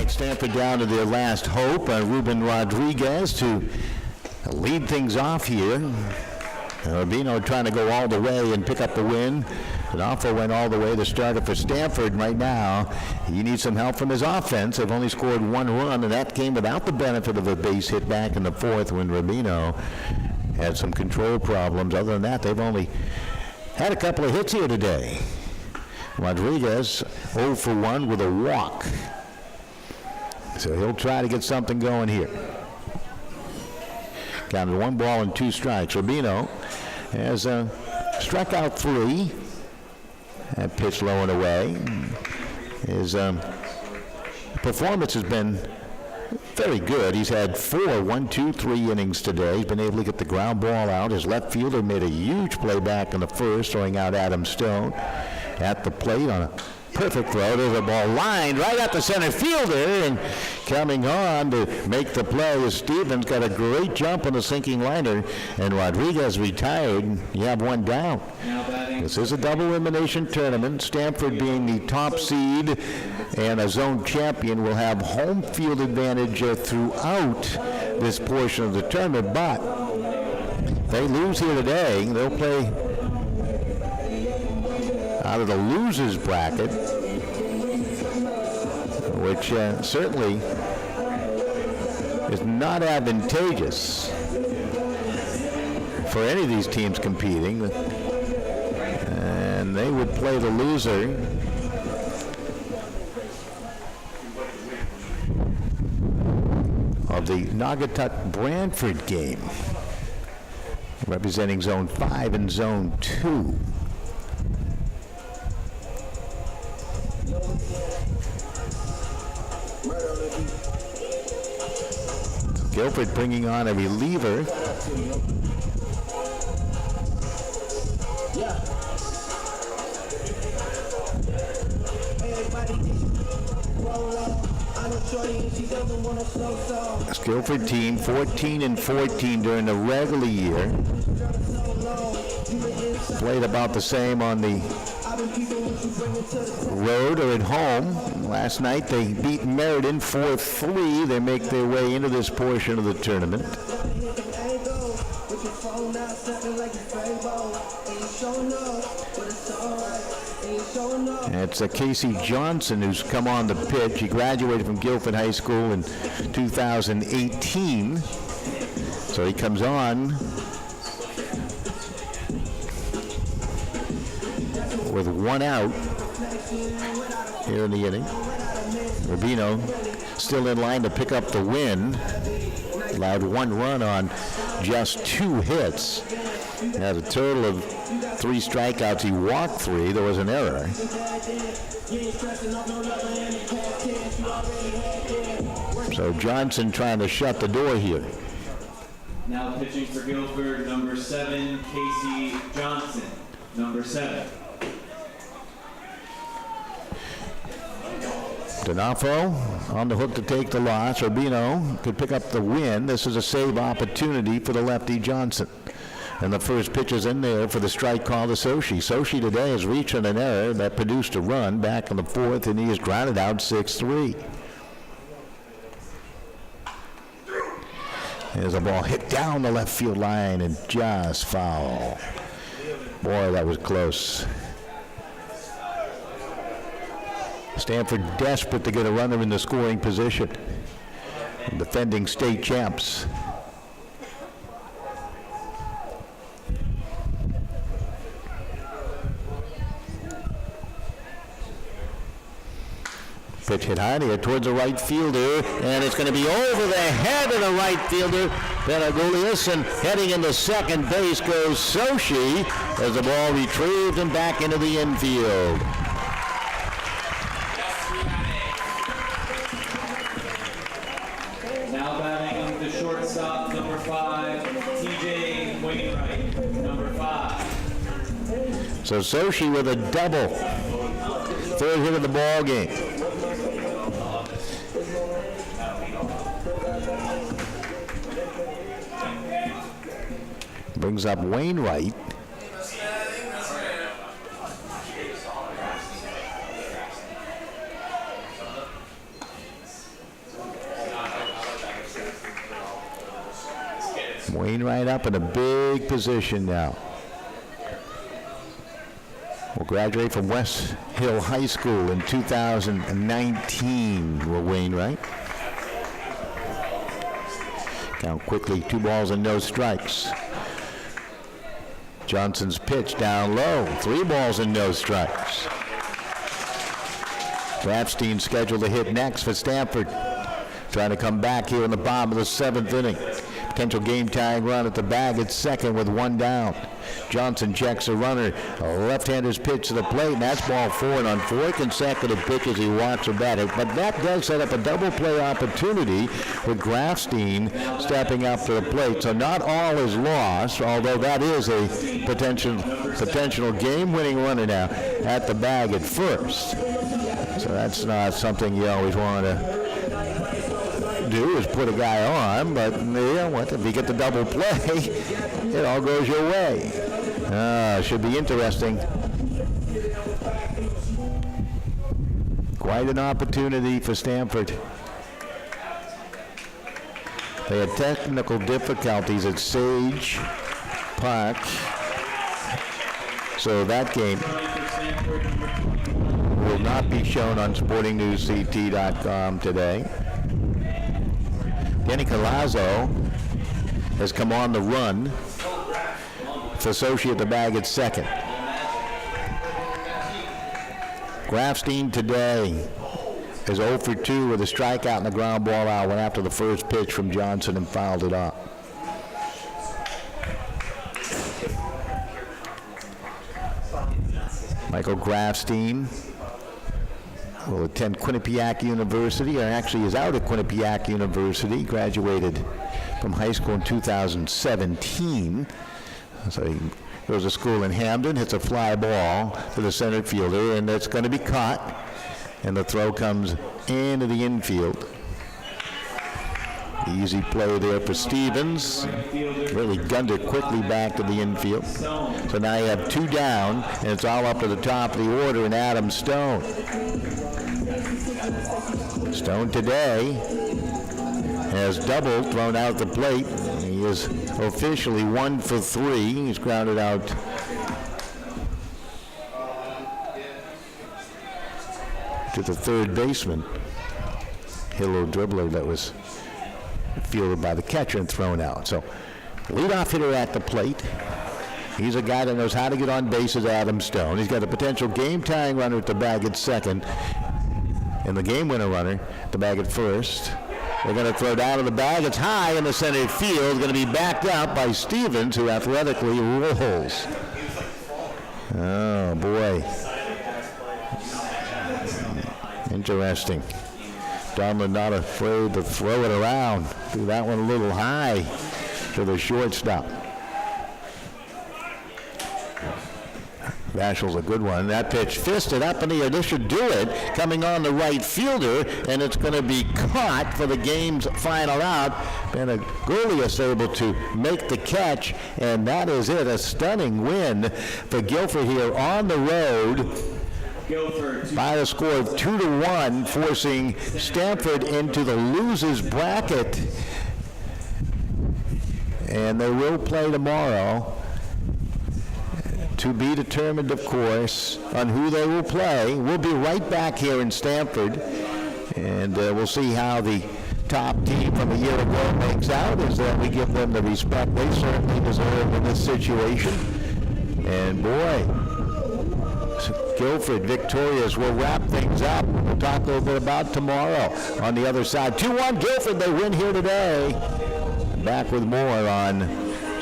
Stamford down to their last hope, Ruben Rodriguez to lead things off here. Urbino trying to go all the way and pick up the win. Donapo went all the way, the starter for Stamford right now. He needs some help from his offense. They've only scored 1 run, and that came without the benefit of a base hit back in the 4th when Rubino had some control problems. Other than that, they've only had a couple of hits here today. Rodriguez 0 for 1 with a walk. So he'll try to get something going here. Counted 1 ball and 2 strikes. Rubino has struck out 3. That pitch low and away. His performance has been very good. He's had 4 1-2-3 innings today. He's been able to get the ground ball out. His left fielder made a huge play back in the 1st, throwing out Adam Stone at the plate on a perfect throw. There's a ball lined right at the center fielder, and coming on to make the play is Stevens. Got a great jump on the sinking liner, and Rodriguez retired. You have 1 down. This is a double elimination tournament. Stamford being the top seed and a zone champion will have home field advantage throughout this portion of the tournament, but if they lose here today, they'll play out of the losers bracket, which certainly is not advantageous for any of these teams competing. And they would play the loser of the Naugatuck-Brantford game, representing Zone 5 and Zone 2. Guilford bringing on a reliever. This Guilford team 14-14 during the regular year. Played about the same on the road or at home. Last night they beat Meriden 4-3. They make their way into this portion of the tournament. It's Casey Johnson who's come on the pitch. He graduated from Guilford High School in 2018. So he comes on with one out here in the inning. Rubino still in line to pick up the win. Allowed one run on just 2 hits. Had a total of 3 strikeouts. He walked 3. There was an error. So Johnson trying to shut the door here. Now pitching for Guilford, number 7, Casey Johnson. Number 7. D'Onofrio on the hook to take the loss. Urbino could pick up the win. This is a save opportunity for the lefty Johnson. And the first pitch is in there for the strike call to Sochi. Sochi today has reached an error that produced a run back in the 4th, and he is grounded out 6-3. There's a ball hit down the left field line and just foul. Boy, that was close. Stamford desperate to get a runner in the scoring position. Defending state champs. Pitch hit high here towards the right fielder, and it's going to be over the head of the right fielder, Benagoulias, and heading into second base goes Sochi as the ball retrieved and back into the infield. Now batting the shortstop, number 5, TJ Wainwright, number 5. So Sochi with a double. 3rd hit of the ball game. Brings up Wainwright. Wainwright up in a big position now. Will graduate from West Hill High School in 2019, will Wainwright. Count quickly, 2 balls and no strikes. Johnson's pitch down low, 3 balls and no strikes. Grafstein scheduled to hit next for Stamford. Trying to come back here in the bottom of the 7th inning. Potential game-tying run at the bag at second with 1 down. Johnson checks a runner. A left-hander's pitch to the plate, and that's ball 4. And on 4 consecutive pitches, he walks a batter. But that does set up a double play opportunity with Grafstein stepping up to the plate. So not all is lost, although that is a potential game-winning runner now at the bag at first. So that's not something you always want to do, is put a guy on, but you know what, if you get the double play, it all goes your way. Should be interesting. Quite an opportunity for Stamford. They had technical difficulties at Sage Park, so that game will not be shown on SportingNewsCT.com today. Kenny Colazzo has come on the run for Sochi at the bag at second. Grafstein today is 0 for 2 with a strikeout and a ground ball out. Went after the first pitch from Johnson and fouled it up. Michael Grafstein will attend Quinnipiac University, or actually is out at Quinnipiac University, graduated from high school in 2017. So he goes to school in Hamden, hits a fly ball to the center fielder, and it's going to be caught, and the throw comes into the infield. Easy play there for Stevens. Really gunned it quickly back to the infield. So now you have 2 down, and it's all up to the top of the order, and Adam Stone. Stone today has doubled, thrown out the plate. He is officially 1 for 3. He's grounded out to the third baseman. Hit a little dribbler that was fielded by the catcher and thrown out. So leadoff hitter at the plate. He's a guy that knows how to get on base, as Adam Stone. He's got a potential game-tying runner at the bag at second, and the game-winner runner at the bag at first. They're going to throw down to the bag. It's high in the center field. Going to be backed out by Stevens, who athletically rolls. Oh, boy. Interesting. Donlin not afraid to throw it around. Threw that one a little high to the shortstop. Vashell's a good one. That pitch fisted up in the air. This should do it. Coming on the right fielder, and it's going to be caught for the game's final out. Benagoulias able to make the catch, and that is it. A stunning win for Guilford here on the road. Guilford By a score of 2-1, forcing Stamford into the losers bracket. And they will play tomorrow. To be determined, of course, on who they will play. We'll be right back here in Stamford, and we'll see how the top team from a year ago makes out, as that we give them the respect they certainly deserve in this situation. And boy, Guilford victorious. We'll wrap things up. We'll talk a little bit about tomorrow on the other side. 2-1 Guilford, they win here today. Back with more on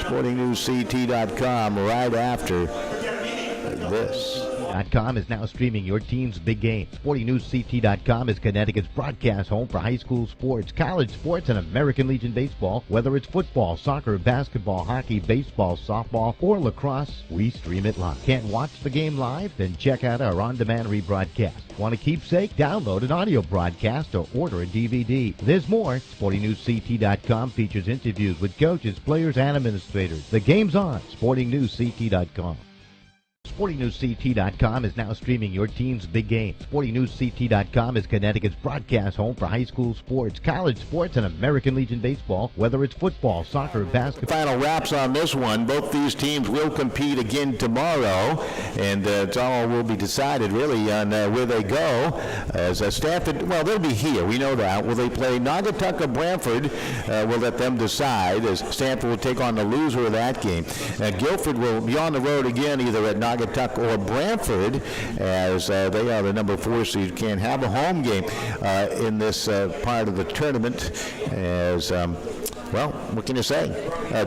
SportingNewsCT.com right after this. SportingNewsCT.com is now streaming your team's big game. SportingNewsCT.com is Connecticut's broadcast home for high school sports, college sports, and American Legion baseball. Whether it's football, soccer, basketball, hockey, baseball, softball, or lacrosse, we stream it live. Can't watch the game live? Then check out our on-demand rebroadcast. Want a keepsake? Download an audio broadcast or order a DVD. There's more. SportingNewsCT.com features interviews with coaches, players, and administrators. The game's on. SportingNewsCT.com. SportingNewsCT.com is now streaming your team's big game. SportingNewsCT.com is Connecticut's broadcast home for high school sports, college sports, and American Legion baseball. Whether it's football, soccer, basketball. Final wraps on this one. Both these teams will compete again tomorrow, and it's all will be decided really on where they go. As Stamford, well, they'll be here. We know that. Will they play Naugatuck or Brantford? We'll let them decide, as Stamford will take on the loser of that game. Guilford will be on the road again, either at Naugatuck or Brantford, as they are the number 4 seed. Can't have a home game in this part of the tournament, as well, what can you say?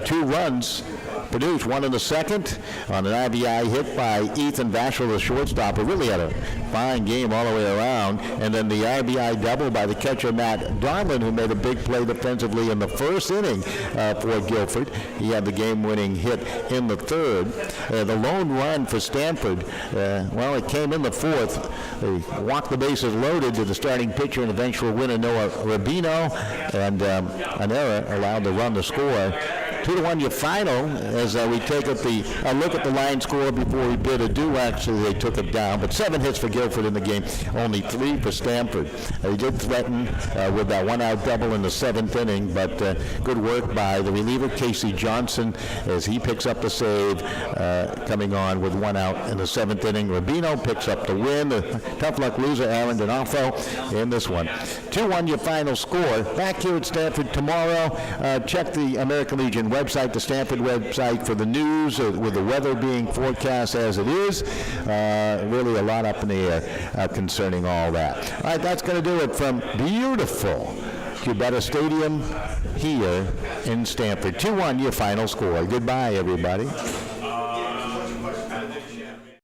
2 runs produced, 1 in the second on an RBI hit by Ethan Vashell, the shortstop, who really had a fine game all the way around, and then the RBI double by the catcher Matt Donlin, who made a big play defensively in the first inning for Guilford. He had the game-winning hit in the third. The lone run for Stamford, well, it came in the fourth. They walked the bases loaded to the starting pitcher and eventual winner Noah Rubino, and an error allowed the run to score. 2-1 your final, as we take a look at the line score before we bid adieu. Actually, they took it down, but 7 hits for Guilford in the game, only 3 for Stamford. He did threaten with that 1-out double in the 7th inning, but good work by the reliever, Casey Johnson, as he picks up the save, coming on with 1 out in the 7th inning. Rubino picks up the win. The tough luck loser, Aaron D'Onofrio, in this one. 2-1 your final score. Back here at Stamford tomorrow. Check the American Legion website, the Stamford website, for the news, with the weather being forecast as it is. Really a lot up in the air concerning all that. All right, that's going to do it from beautiful Cubetta Stadium here in Stamford. 2-1 your final score. Goodbye, everybody.